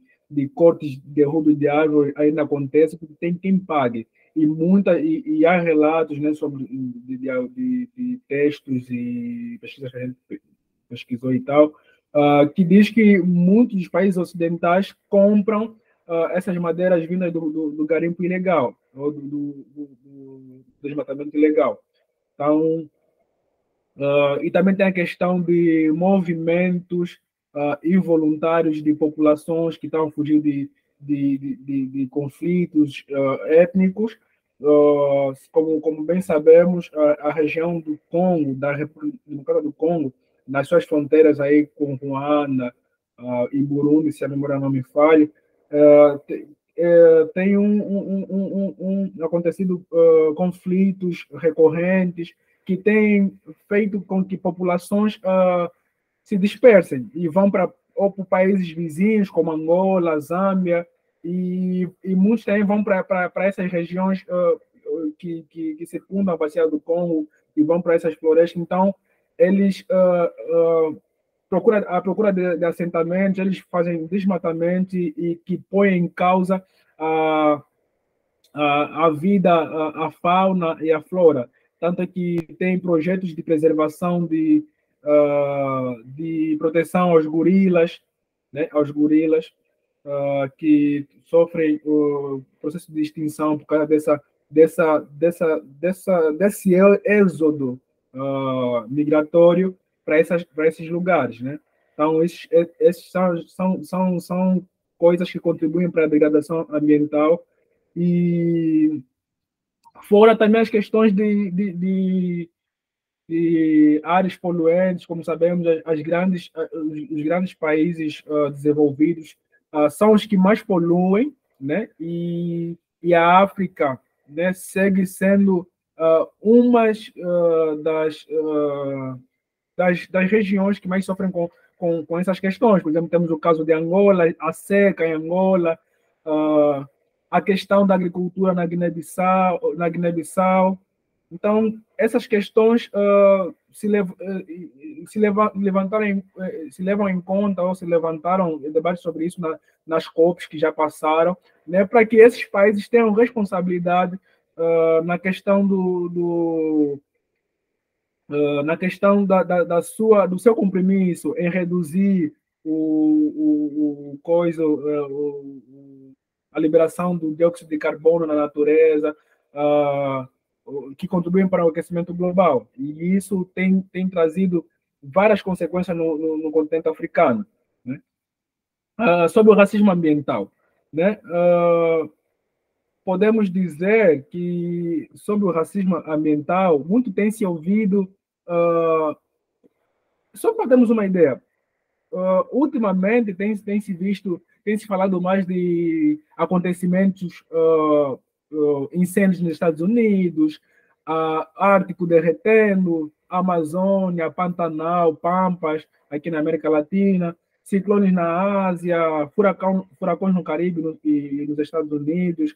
cortes, derrubos de árvore ainda acontece, porque tem quem pague. E há relatos, né, sobre de textos e pesquisas que a gente pesquisou e tal, que diz que muitos dos países ocidentais compram essas madeiras vindas do garimpo ilegal, ou do desmatamento ilegal. Então, e também tem a questão de movimentos involuntários de populações que estão fugindo de conflitos étnicos. Como bem sabemos, a região do Congo, da República Democrática do Congo, nas suas fronteiras aí com Ruanda e Burundi, se a memória não me falhe, tem acontecido conflitos recorrentes que têm feito com que populações se dispersem e vão para países vizinhos, como Angola, Zâmbia, e muitos também vão para essas regiões que circundam a bacia do Congo e vão para essas florestas. Então, eles à procura de assentamentos, eles fazem desmatamento e que põem em causa a vida, a fauna e a flora. Tanto que tem projetos de preservação, de proteção aos gorilas, né, que sofrem o processo de extinção por causa desse êxodo migratório para esses lugares, né? Então, esses são coisas que contribuem para a degradação ambiental. E fora também as questões de áreas poluentes, como sabemos, os grandes países desenvolvidos são os que mais poluem, né? E a África, né, segue sendo uma das regiões que mais sofrem com essas questões. Por exemplo, temos o caso de Angola, a seca em Angola, a questão da agricultura na Guiné-Bissau. Então, essas questões se levam em conta, ou se levantaram debates sobre isso nas COPs que já passaram, né, para que esses países tenham responsabilidade na questão na questão do seu compromisso em reduzir a liberação do dióxido de carbono na natureza, que contribuem para o aquecimento global. E isso tem trazido várias consequências no continente africano, né? Sobre o racismo ambiental, né? Podemos dizer que, sobre o racismo ambiental, muito tem se ouvido. Só para termos uma ideia, ultimamente tem se falado mais de acontecimentos, incêndios nos Estados Unidos, Ártico derretendo, Amazônia, Pantanal, Pampas, aqui na América Latina, ciclones na Ásia, furacões no Caribe e nos Estados Unidos,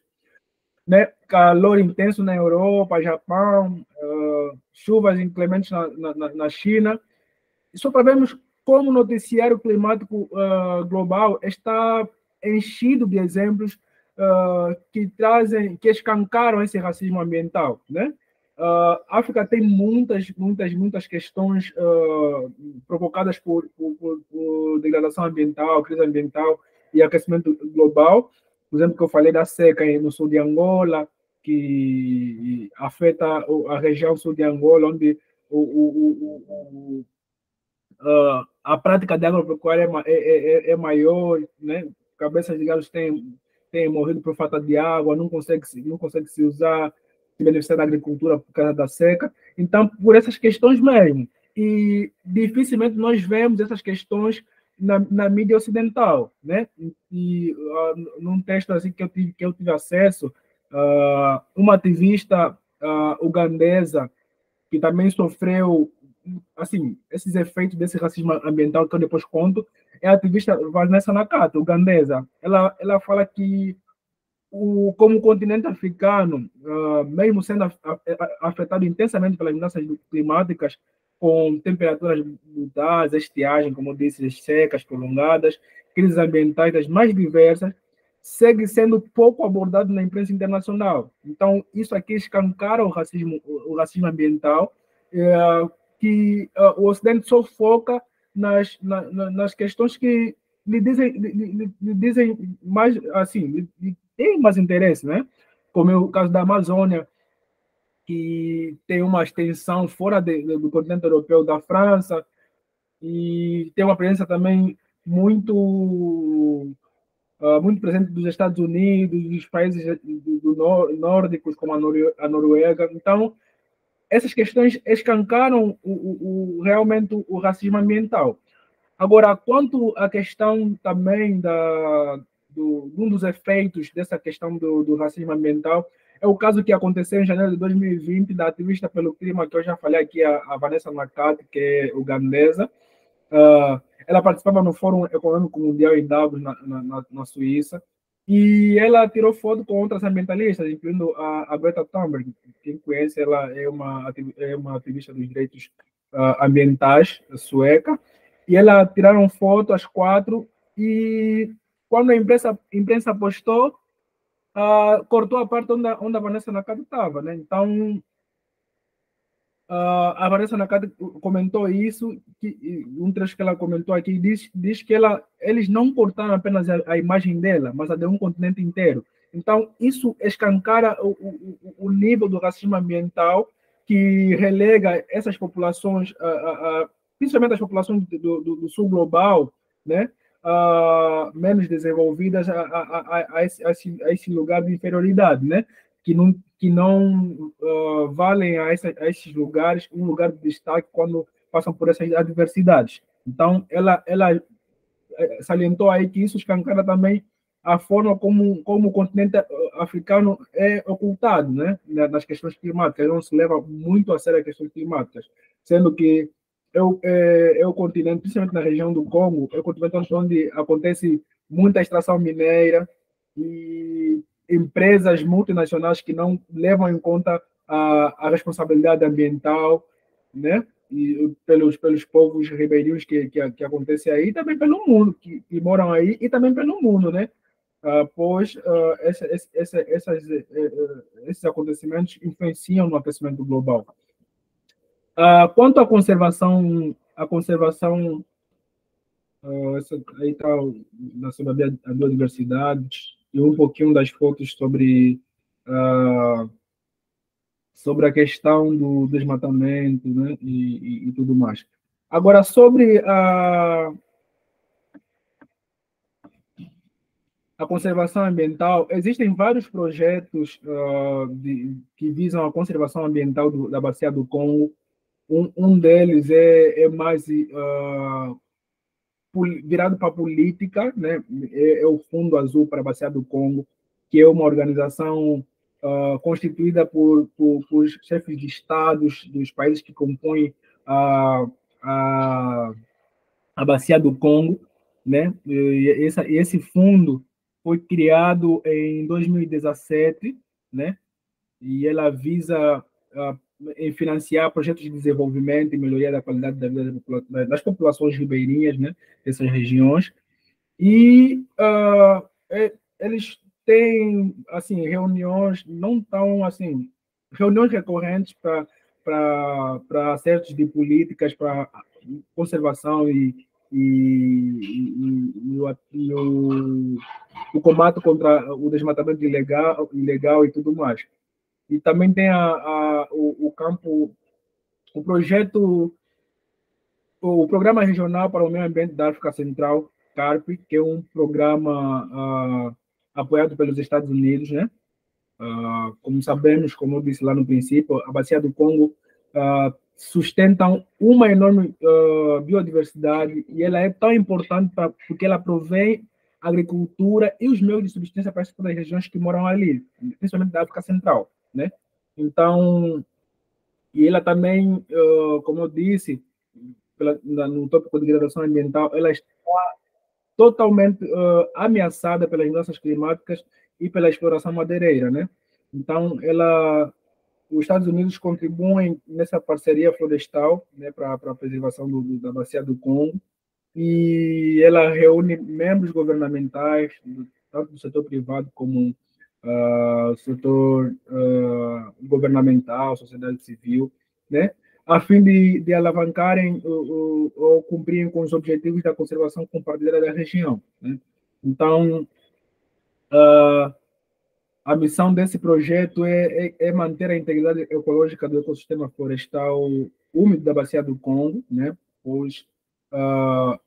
né? Calor intenso na Europa, Japão, chuvas inclementes na China. E só para vermos como o noticiário climático global está enchido de exemplos que escancaram esse racismo ambiental, né? A África tem muitas questões provocadas por degradação ambiental, crise ambiental e aquecimento global. Por exemplo, que eu falei da seca no sul de Angola, que afeta a região sul de Angola, onde a prática de agropecuária é maior, né? Cabeças de gado têm morrido por falta de água, não consegue se usar, se beneficiar da agricultura por causa da seca. Então, por essas questões mesmo. E dificilmente nós vemos essas questões na mídia ocidental, né? E num texto assim que eu tive acesso, uma ativista ugandesa que também sofreu assim esses efeitos desse racismo ambiental que eu depois conto, é a ativista Vanessa Nakata, ugandesa. Ela fala que como o continente africano, mesmo sendo afetado intensamente pelas mudanças climáticas, com temperaturas mudadas, estiagem, como eu disse, secas, prolongadas, crises ambientais das mais diversas, segue sendo pouco abordado na imprensa internacional. Então, isso aqui escancara o racismo ambiental, que o Ocidente só foca nas questões que lhe dizem mais, assim, tem mais interesse, né? Como é o caso da Amazônia, que tem uma extensão fora do continente europeu, da França, e tem uma presença também muito presente dos Estados Unidos, dos países nórdicos, como a Noruega. Então, essas questões escancaram realmente o racismo ambiental. Agora, quanto à questão também um dos efeitos dessa questão do racismo ambiental, é o caso que aconteceu em janeiro de 2020 da ativista pelo clima, que eu já falei aqui, a Vanessa Nakate, que é ugandesa. Ela participava no Fórum Econômico Mundial em Davos, na Suíça, e ela tirou foto com outras ambientalistas, incluindo a Greta Thunberg. Quem conhece, ela é uma ativista dos direitos ambientais sueca, e ela tiraram foto às 4, e quando a imprensa postou, cortou a parte onde a Vanessa Nakate estava, né? Então, a Vanessa Nakate comentou isso, um trecho que ela comentou aqui, diz que eles não cortaram apenas a imagem dela, mas a de um continente inteiro. Então, isso escancara o nível do racismo ambiental, que relega essas populações, principalmente as populações do sul global, né, menos desenvolvidas, a esse lugar de inferioridade, né, que não valem a esses lugares um lugar de destaque quando passam por essas adversidades. Então, ela salientou aí que isso escancara também a forma como o continente africano é ocultado, né, nas questões climáticas. Não se leva muito a sério as questões climáticas, sendo que é o continente, principalmente na região do Congo, é o continente onde acontece muita extração mineira e empresas multinacionais que não levam em conta a responsabilidade ambiental, né? E pelos povos ribeirinhos que acontece aí, e também pelo mundo, que moram aí, e também pelo mundo, né? Pois esses acontecimentos influenciam no aquecimento global. Quanto à conservação, aí está sobre a biodiversidade, e um pouquinho das fotos sobre a questão do desmatamento, né, e tudo mais. Agora, sobre a conservação ambiental, existem vários projetos que visam a conservação ambiental da Bacia do Congo. Um deles é mais virado para a política, né? É o Fundo Azul para a Bacia do Congo, que é uma organização constituída por chefes de estados dos países que compõem a Bacia do Congo, né? E esse fundo foi criado em 2017, né? E ela visa financiar projetos de desenvolvimento e melhoria da qualidade da vida das populações ribeirinhas, né, dessas regiões. E eles têm, assim, reuniões, não tão, assim, reuniões recorrentes para acertos de políticas para conservação e o combate contra o desmatamento ilegal e tudo mais. E também tem o Programa Regional para o Meio Ambiente da África Central, CARP, que é um programa apoiado pelos Estados Unidos, né? Como sabemos, como eu disse lá no princípio, a Bacia do Congo sustenta uma enorme biodiversidade, e ela é tão importante porque ela provém a agricultura e os meios de subsistência para essas regiões que moram ali, principalmente da África Central, né? Então, e ela também, como eu disse, no tópico de degradação ambiental, ela está totalmente ameaçada pelas mudanças climáticas e pela exploração madeireira, né? Então, os Estados Unidos contribuem nessa parceria florestal, né, para a preservação da bacia do Congo, e ela reúne membros governamentais, tanto do setor privado como setor governamental, sociedade civil, né, a fim de alavancarem ou cumprirem com os objetivos da conservação compartilhada da região, né? Então, a missão desse projeto é manter a integridade ecológica do ecossistema florestal úmido da Bacia do Congo, né? Pois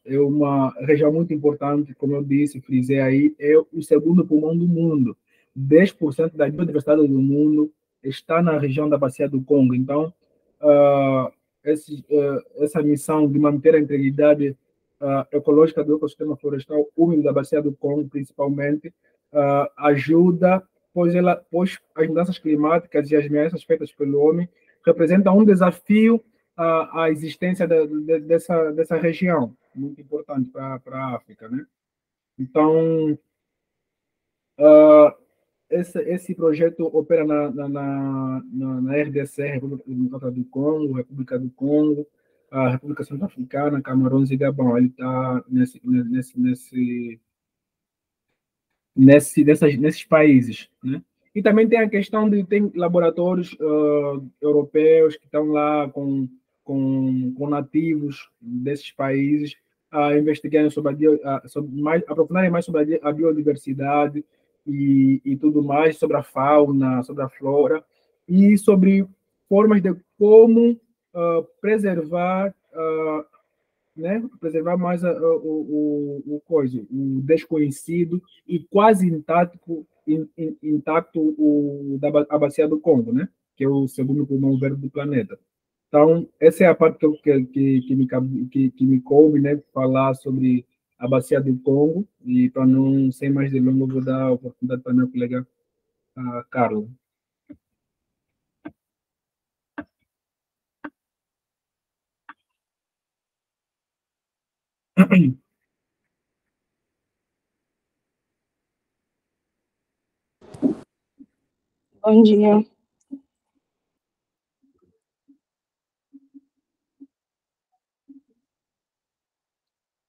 é uma região muito importante, como eu disse, frisei aí, é o segundo pulmão do mundo. 10% da biodiversidade do mundo está na região da Bacia do Congo. Então, essa missão de manter a integridade ecológica do ecossistema florestal úmido da Bacia do Congo, principalmente, ajuda, pois as mudanças climáticas e as ameaças feitas pelo homem representam um desafio à existência dessa região, muito importante para a África, né? Então, esse projeto opera na RDC, República Democrática do Congo, República do Congo, a República Centro-Africana, Camarões e Gabão. Ele está nesses países, né? E também tem a questão de tem laboratórios europeus que estão lá com nativos desses países a investigarem aprofundarem mais sobre a biodiversidade e tudo mais, sobre a fauna, sobre a flora e sobre formas de como preservar né? Preservar mais o desconhecido e quase intacto a bacia do Congo, né? Que é o segundo pulmão verde do planeta. Então, essa é a parte que me coube, né? Falar sobre a bacia do Congo, e para não ser mais delongo, vou dar a oportunidade para meu colega Carlos. Bom dia.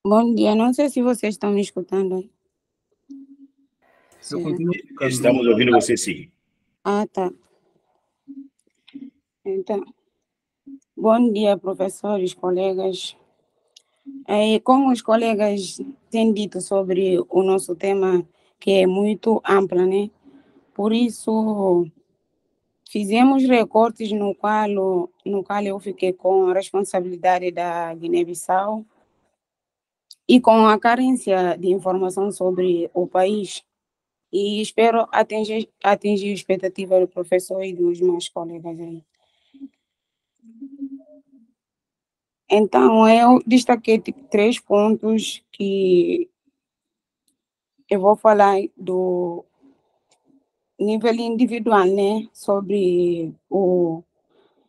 Bom dia, não sei se vocês estão me escutando. Estamos ouvindo você, sim. Ah, tá. Então, bom dia, professores, colegas. Como os colegas têm dito sobre o nosso tema, que é muito amplo, né? Por isso, fizemos recortes no qual eu fiquei com a responsabilidade da Guiné-Bissau e com a carência de informação sobre o país. E espero atingir a expectativa do professor e dos meus colegas aí. Então, eu destaquei 3 pontos que eu vou falar do nível individual, né? Sobre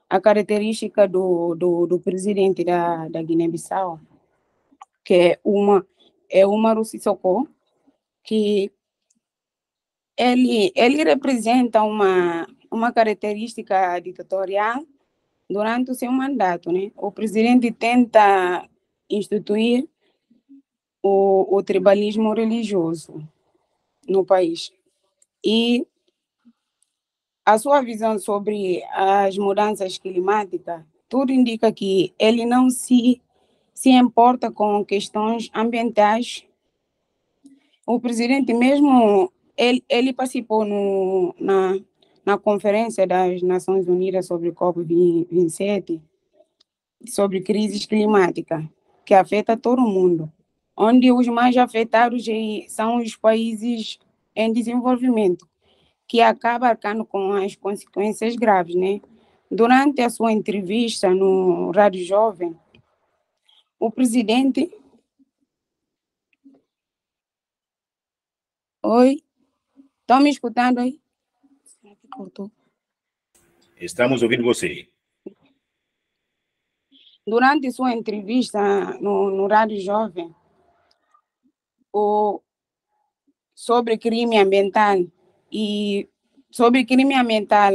a característica do presidente da Guiné-Bissau, que é o Umaru Sissoko, que ele representa uma característica ditatorial durante o seu mandato, né? O presidente tenta instituir o tribalismo religioso no país. E a sua visão sobre as mudanças climáticas, tudo indica que ele não se importa com questões ambientais. O presidente mesmo, ele participou na Conferência das Nações Unidas sobre COP27, sobre crise climática, que afeta todo mundo, onde os mais afetados são os países em desenvolvimento, que acaba arcando com as consequências graves, né? Durante a sua entrevista no Rádio Jovem, o presidente... Oi? Estão me escutando aí? Será que cortou? Estamos ouvindo você. Durante sua entrevista no Rádio Jovem, sobre crime ambiental e sobre crime ambiental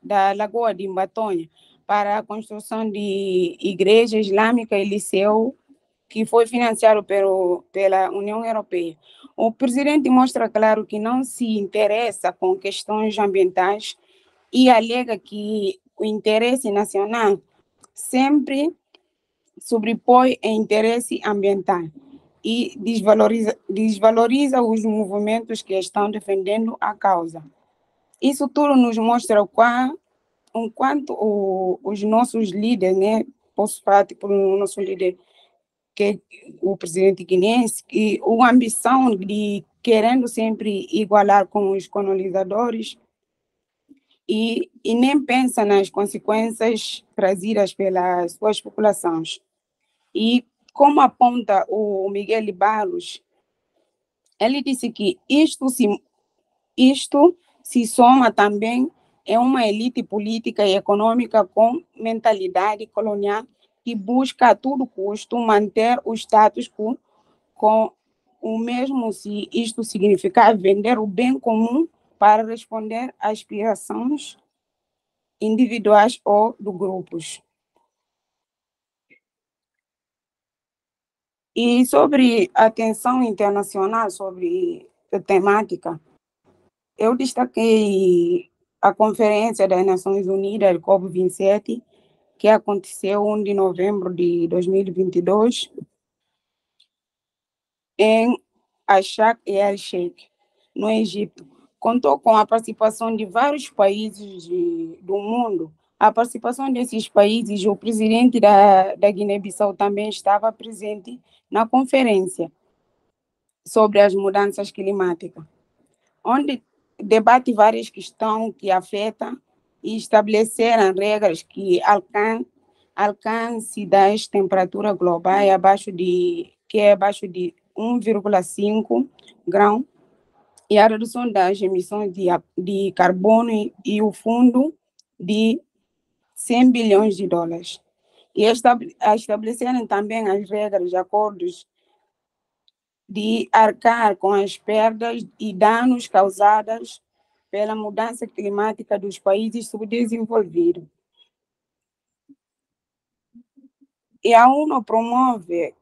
da Lagoa de Mbatonha para a construção de igreja islâmica e liceu que foi financiado pela União Europeia. O presidente mostra claro que não se interessa com questões ambientais e alega que o interesse nacional sempre sobrepõe o interesse ambiental e desvaloriza os movimentos que estão defendendo a causa. Isso tudo nos mostra o quanto os nossos líderes, né, posso falar tipo, o nosso líder, que é o presidente guinense, que a ambição de querendo sempre igualar com os colonizadores e nem pensa nas consequências trazidas pelas suas populações. E como aponta o Miguel Barros, ele disse que isto se soma também é uma elite política e econômica com mentalidade colonial que busca a todo custo manter o status quo, com o mesmo se isto significar vender o bem comum para responder às aspirações individuais ou de grupos. E sobre a atenção internacional sobre a temática, eu destaquei a Conferência das Nações Unidas, COP27, que aconteceu 1 de novembro de 2022, em Sharm el-Sheikh, no Egito. Contou com a participação de vários países do mundo. A participação desses países, o presidente da Guiné-Bissau também estava presente na conferência sobre as mudanças climáticas, onde debate várias questões que afetam e estabeleceram regras que alcance das temperaturas globais abaixo de 1,5 grau e a redução das emissões de carbono e o fundo de 100 bilhões de dólares. E estabeleceram também as regras de acordos de arcar com as perdas e danos causados pela mudança climática dos países subdesenvolvidos. E a ONU promove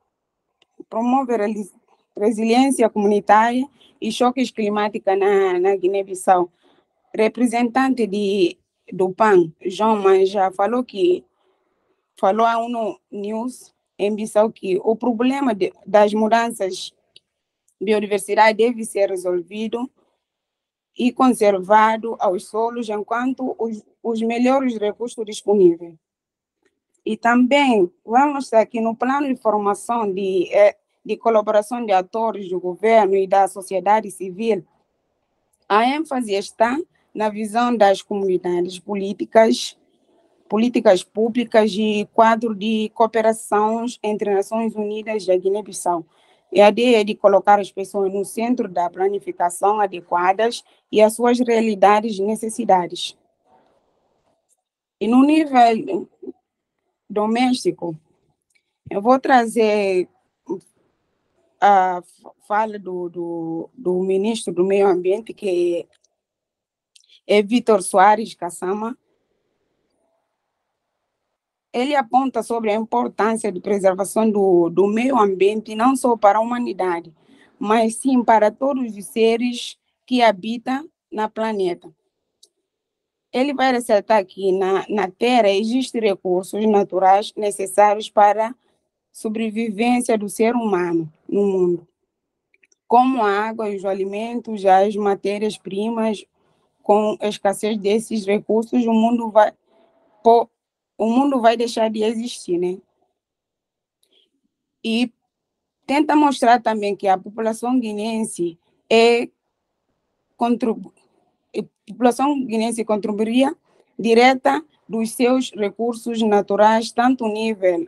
resiliência comunitária e choques climáticos na Guiné-Bissau. Representante do PAN, João Manja, falou à ONU News em Bissau que o problema das mudanças de biodiversidade deve ser resolvido e conservado aos solos enquanto os melhores recursos disponíveis. E também vamos aqui no plano de formação de colaboração de atores do governo e da sociedade civil, a ênfase está na visão das comunidades políticas públicas e quadro de cooperação entre Nações Unidas e a Guiné-Bissau. E a ideia é de colocar as pessoas no centro da planificação adequadas e as suas realidades e necessidades. E no nível doméstico, eu vou trazer a fala do ministro do Meio Ambiente, que é Vítor Soares Kassama. Ele aponta sobre a importância de preservação do meio ambiente, não só para a humanidade, mas sim para todos os seres que habitam no planeta. Ele vai ressaltar que na Terra existem recursos naturais necessários para a sobrevivência do ser humano no mundo, como a água, os alimentos, as matérias-primas. Com a escassez desses recursos, o mundo vai deixar de existir, né? E tenta mostrar também que a população guinense contribuiria direta dos seus recursos naturais, tanto no nível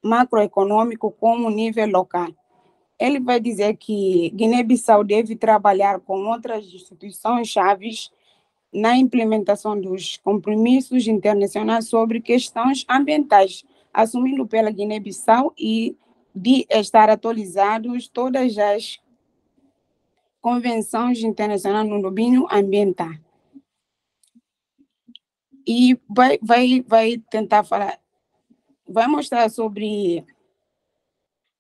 macroeconômico como no nível local. Ele vai dizer que Guiné-Bissau deve trabalhar com outras instituições chaves na implementação dos compromissos internacionais sobre questões ambientais, assumindo pela Guiné-Bissau e de estar atualizados todas as convenções internacionais no domínio ambiental. E vai tentar falar, vai mostrar sobre,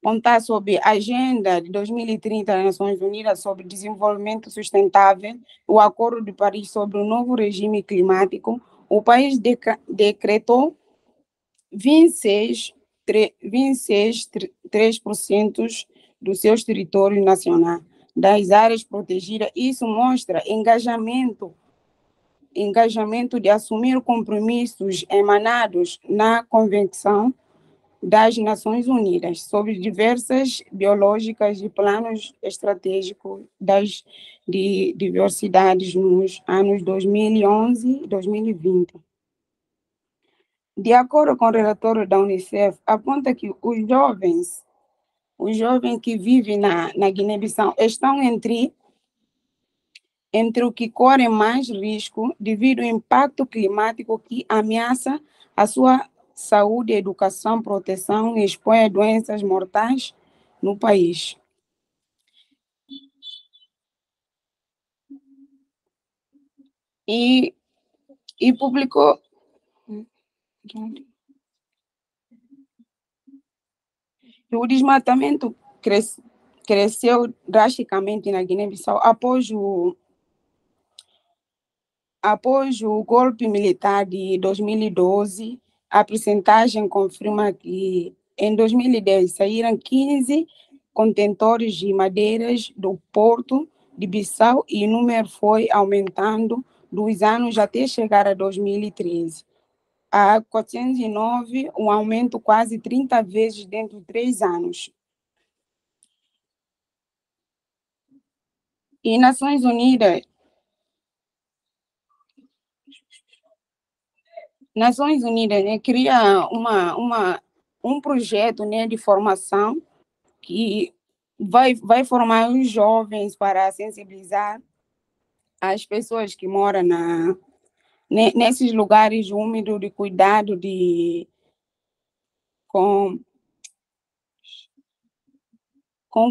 contar sobre a Agenda de 2030 das Nações Unidas sobre Desenvolvimento Sustentável, o Acordo de Paris sobre o novo regime climático. O país decretou 26,3% dos seus territórios nacionais, das áreas protegidas. Isso mostra engajamento de assumir compromissos emanados na Convenção das Nações Unidas sobre diversas biológicas e planos estratégicos das diversidades nos anos 2011 e 2020. De acordo com o relatório da Unicef, aponta que os jovens que vivem na Guiné-Bissau estão entre o que correm mais risco devido ao impacto climático que ameaça a sua saúde, educação, proteção e expõe a doenças mortais no país. E publicou... O desmatamento cresceu drasticamente na Guiné-Bissau após o golpe militar de 2012. A percentagem confirma que em 2010 saíram 15 contentores de madeiras do porto de Bissau e o número foi aumentando 2 anos até chegar a 2013. A 409, um aumento quase 30 vezes dentro de 3 anos. E Nações Unidas, né, cria um projeto, né, de formação que vai formar os jovens para sensibilizar as pessoas que moram nesses lugares úmidos, de cuidado com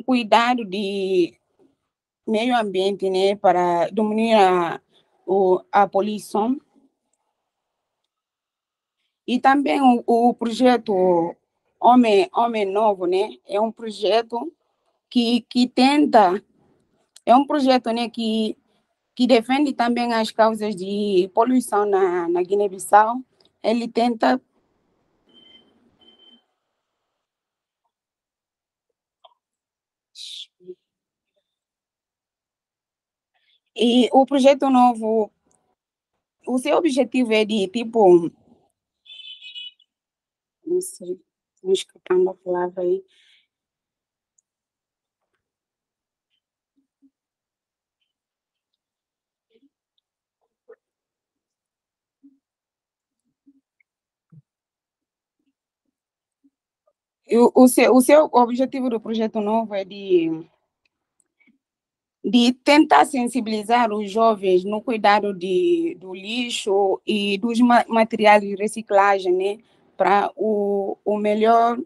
cuidado de meio ambiente, né, para diminuir a poluição. E também o projeto Homem Novo, né, é um projeto que tenta, é um projeto, né, que defende também as causas de poluição na Guiné-Bissau. Ele tenta e o projeto novo, o seu objetivo é de tipo, não sei, estou escapando a palavra aí. O seu objetivo do projeto novo é de tentar sensibilizar os jovens no cuidado do lixo e dos materiais de reciclagem, né, para o melhor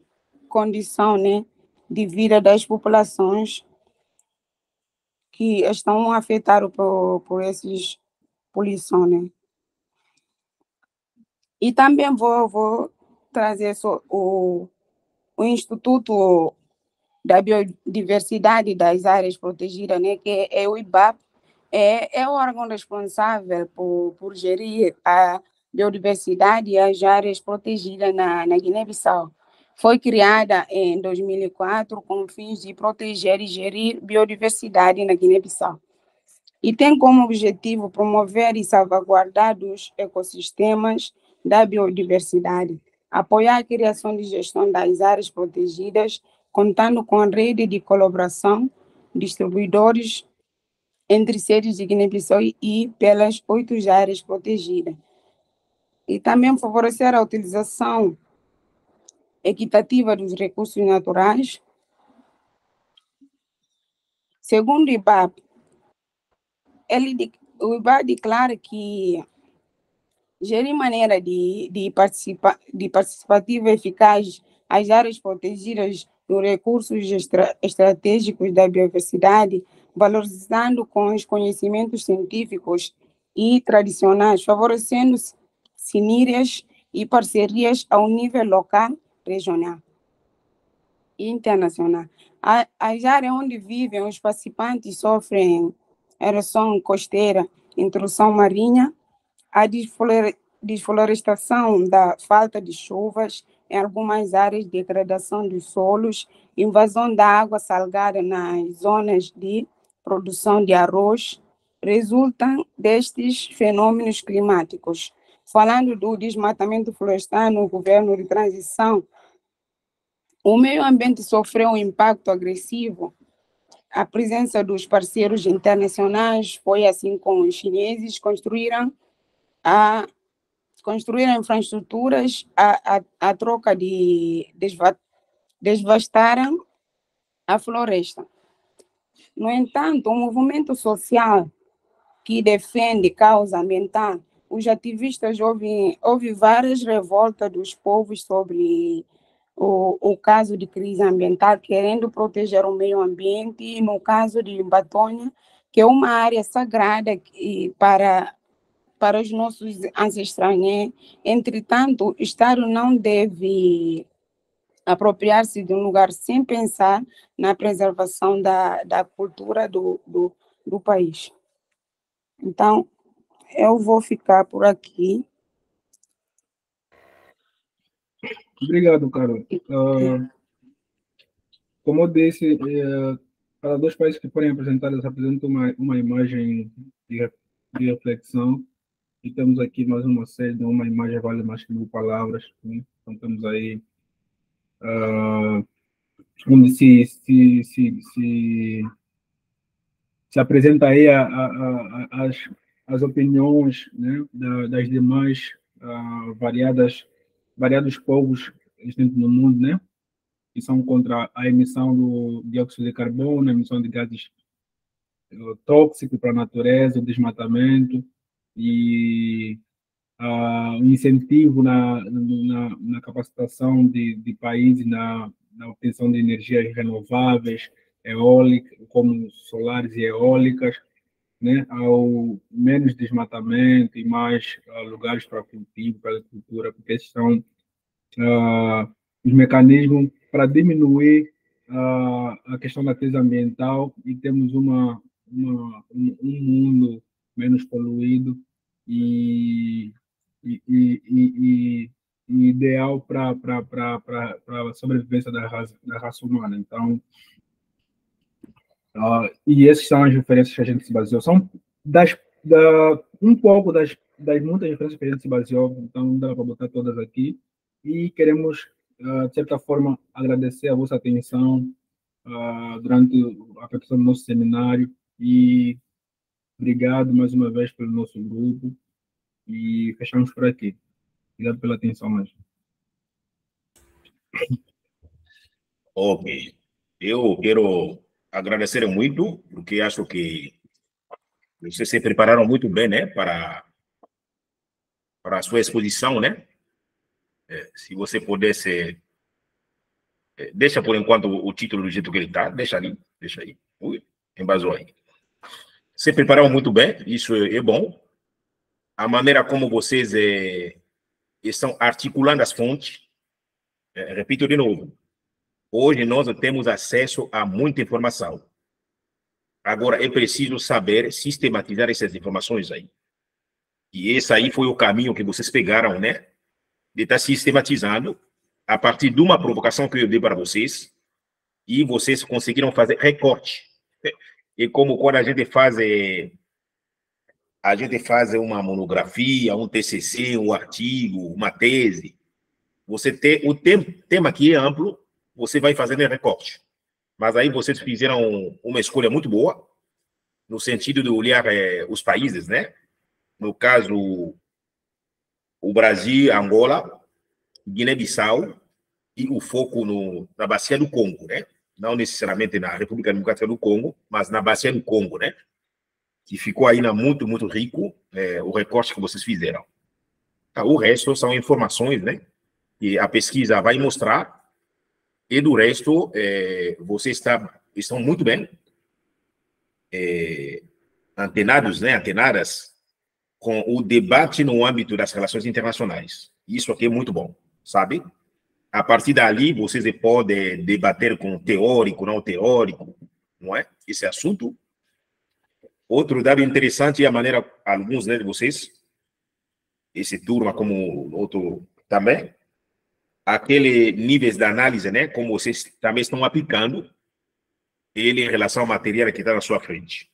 condição, né, de vida das populações que estão afetadas por esses poluição, né. E também vou trazer o Instituto da Biodiversidade das Áreas Protegidas, né, que é o IBAP, é o órgão responsável por gerir a biodiversidade e as áreas protegidas na Guiné-Bissau. Foi criada em 2004 com fins de proteger e gerir biodiversidade na Guiné-Bissau. E tem como objetivo promover e salvaguardar os ecossistemas da biodiversidade, apoiar a criação e gestão das áreas protegidas, contando com a rede de colaboração, distribuidores entre seres de Guiné-Bissau e pelas 8 áreas protegidas. E também favorecer a utilização equitativa dos recursos naturais. Segundo o IBAP, o IBAP declara que gerir maneira de participativa eficaz as áreas protegidas dos recursos estratégicos da biodiversidade, valorizando com os conhecimentos científicos e tradicionais, favorecendo sinergias e parcerias ao nível local, regional e internacional. As áreas onde vivem os participantes sofrem erosão costeira, intrussão marinha, a desflorestação da falta de chuvas em algumas áreas, degradação dos solos, invasão da água salgada nas zonas de produção de arroz, resultam destes fenômenos climáticos. Falando do desmatamento florestal no governo de transição, o meio ambiente sofreu um impacto agressivo. A presença dos parceiros internacionais foi assim com os chineses, construíram infraestruturas, a troca de devastaram a floresta. No entanto, o movimento social que defende causa ambiental, os ativistas houve várias revoltas dos povos sobre o caso de crise ambiental, querendo proteger o meio ambiente, e no caso de Amazônia, que é uma área sagrada para os nossos ancestrais, né? Entretanto, o Estado não deve apropriar-se de um lugar sem pensar na preservação da cultura do país. Então, eu vou ficar por aqui. Obrigado, Carol. Como eu disse, cada dois países que forem apresentados apresentam uma imagem de reflexão, e temos aqui mais uma série, uma imagem vale mais que 1000 palavras, né? Então temos aí onde se apresenta aí as opiniões, né, das demais variados povos existentes no mundo, né, que são contra a emissão do dióxido de carbono, a emissão de gases tóxicos para a natureza, o desmatamento e o incentivo na capacitação de países na obtenção de energias renováveis, eólicas, como solares e eólicas, né, ao menos desmatamento e mais lugares para cultivo, para agricultura, porque esses são os mecanismos para diminuir a questão da crise ambiental e temos um mundo menos poluído e ideal para a sobrevivência da raça humana. Então, e essas são as referências que a gente se baseou. São um pouco das muitas referências que a gente se baseou, então não dá para botar todas aqui. E queremos, de certa forma, agradecer a vossa atenção durante a preparação do nosso seminário e obrigado mais uma vez pelo nosso grupo e fechamos por aqui. Obrigado pela atenção, mais. Ok. Eu quero agradecer muito, porque acho que vocês se prepararam muito bem, né, para a sua exposição, né? Se você pudesse... deixa, por enquanto, o título do jeito que ele está. Deixa aí. Ui, embasou aí. Se prepararam muito bem, isso é bom. A maneira como vocês estão articulando as fontes, repito de novo, hoje nós temos acesso a muita informação. Agora é preciso saber sistematizar essas informações aí. E esse aí foi o caminho que vocês pegaram, né? De estar sistematizando a partir de uma provocação que eu dei para vocês e vocês conseguiram fazer recorte. E como quando a gente faz uma monografia, um TCC, um artigo, uma tese, você tem o tema que é amplo, você vai fazendo recorte. Mas aí vocês fizeram uma escolha muito boa, no sentido de olhar os países, né? No caso, o Brasil, Angola, Guiné-Bissau e o foco na Bacia do Congo, né? Não necessariamente na República Democrática do Congo, mas na Bacia do Congo, né? Que ficou ainda muito, muito rico o recorte que vocês fizeram. O resto são informações, né? E a pesquisa vai mostrar E do resto, vocês estão muito bem antenados, né, antenadas com o debate no âmbito das relações internacionais. Isso aqui é muito bom, sabe? A partir dali, vocês podem debater com teórico, não teórico, não é? Esse assunto. Outro dado interessante é a maneira, alguns, né, de vocês, esse turma como outro também, aquele níveis de análise, né, como vocês também estão aplicando ele em relação ao material que está na sua frente.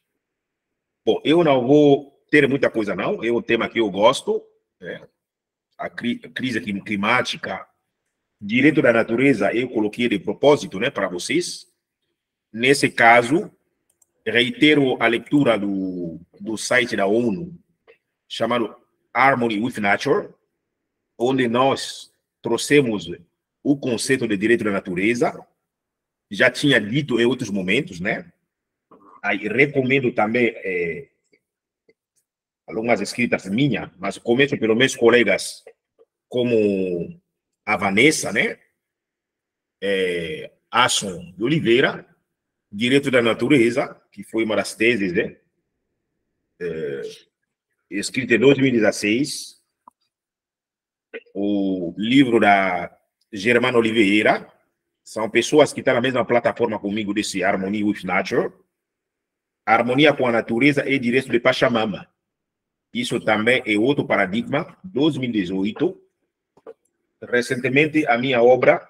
Bom, eu não vou ter muita coisa, não. É um tema que eu gosto, a crise climática, direito da natureza, eu coloquei de propósito, né, para vocês. Nesse caso, reitero a leitura do site da ONU, chamado Harmony with Nature, onde nós trouxemos o conceito de direito da natureza. Já tinha dito em outros momentos, né? Aí recomendo também algumas escritas minhas, mas começo pelos meus colegas, como a Vanessa, né? Ashton de Oliveira, Direito da Natureza, que foi uma das teses, né? Escrita em 2016, o livro da Germana Oliveira, são pessoas que estão na mesma plataforma comigo desse Harmony with Nature, Harmonia com a Natureza e Direito de Pachamama. Isso também é outro paradigma, 2018. Recentemente, a minha obra,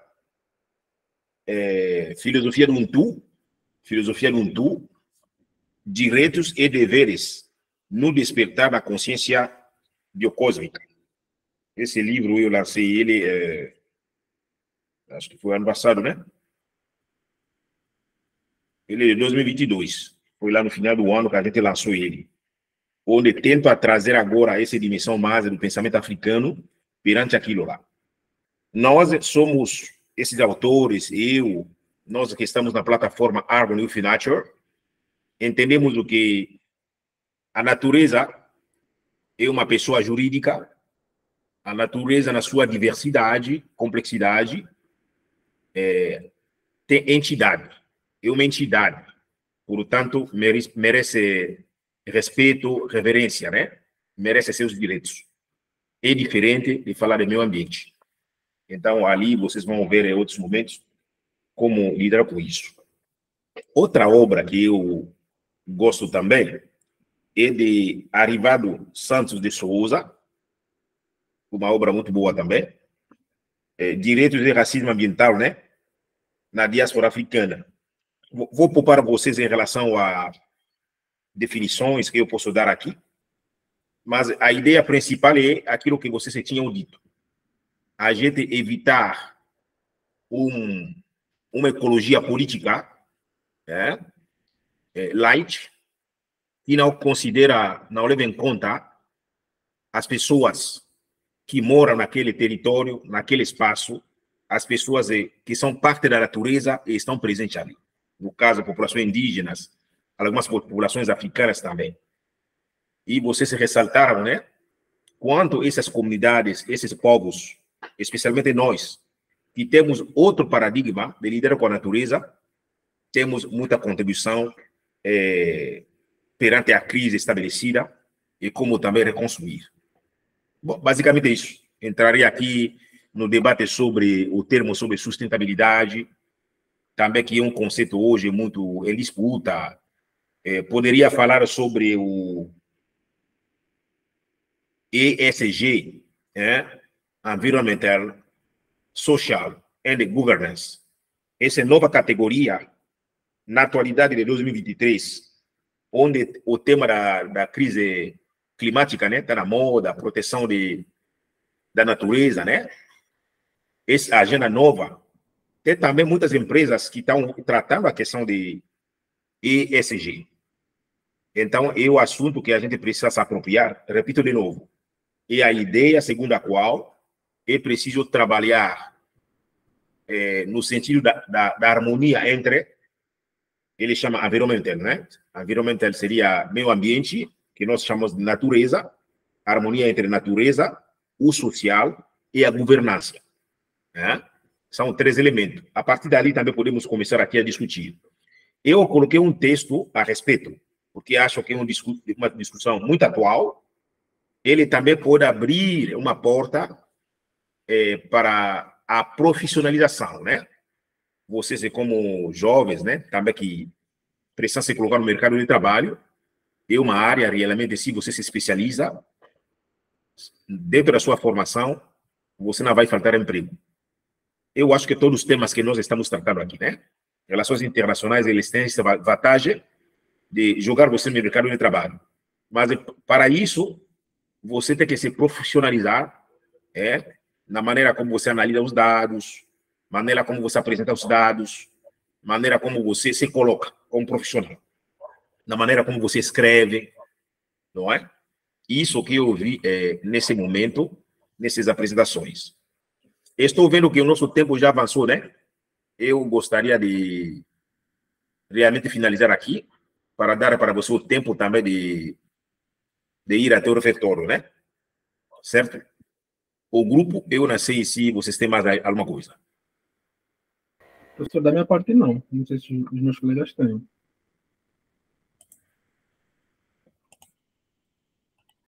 Filosofia do Ubuntu, Direitos e Deveres no Despertar da Consciência Biocósmica. Esse livro eu lancei ele, acho que foi ano passado, né? Ele é de 2022. Foi lá no final do ano que a gente lançou ele. Onde tento trazer agora essa dimensão mais do pensamento africano perante aquilo lá. Nós somos esses autores, nós que estamos na plataforma Harmony with Nature, entendemos o que a natureza é uma pessoa jurídica, a natureza na sua diversidade, complexidade, tem entidade, é uma entidade, portanto, merece respeito, reverência, né? Merece seus direitos. É diferente de falar do meio ambiente. Então, ali vocês vão ver em outros momentos como lidar com isso. Outra obra que eu gosto também é de Arivado Santos de Souza, uma obra muito boa também, Direitos e Racismo Ambiental, né? Na diáspora africana. Vou poupar vocês em relação a definições que eu posso dar aqui, mas a ideia principal é aquilo que vocês tinham dito. A gente evitar uma ecologia política light, que não considera, não leva em conta as pessoas que moram naquele território, naquele espaço, as pessoas que são parte da natureza e estão presentes ali. No caso, populações indígenas, algumas populações africanas também. E vocês ressaltaram, né? Quanto essas comunidades, esses povos, especialmente nós, que temos outro paradigma de lidar com a natureza, temos muita contribuição perante a crise estabelecida e como também reconstruir. Bom, basicamente é isso. Entrarei aqui no debate sobre o termo sobre sustentabilidade, também que é um conceito hoje muito em disputa. Poderia falar sobre o ESG, Environmental, Social and Governance. Essa nova categoria, na atualidade de 2023, onde o tema da crise climática, né, está na moda, a proteção da natureza, né? Essa agenda nova. Tem também muitas empresas que estão tratando a questão de ESG. Então, é o assunto que a gente precisa se apropriar. Repito de novo. É a ideia segundo a qual é preciso trabalhar no sentido da harmonia entre, ele chama environmental, né? Environmental seria meio ambiente, que nós chamamos de natureza, harmonia entre natureza, o social e a governança. São 3 elementos. A partir dali também podemos começar aqui a discutir. Eu coloquei um texto a respeito, porque acho que é uma discussão muito atual. Ele também pode abrir uma porta para a profissionalização, né? Vocês, como jovens, né, também que precisam se colocar no mercado de trabalho, é uma área realmente, se você se especializa, dentro da sua formação, você não vai faltar emprego. Eu acho que todos os temas que nós estamos tratando aqui, né? Relações internacionais, eles têm essa vantagem de jogar você no mercado de trabalho. Mas, para isso, você tem que se profissionalizar, na maneira como você analisa os dados, maneira como você apresenta os dados, maneira como você se coloca como profissional, na maneira como você escreve, não é? Isso que eu vi nesse momento, nessas apresentações. Estou vendo que o nosso tempo já avançou, né? Eu gostaria de realmente finalizar aqui, para dar para você o tempo também de ir até o refeitório, né? Certo? O grupo, eu não sei se vocês têm mais alguma coisa. Professor, da minha parte, não. Não sei se os meus colegas têm.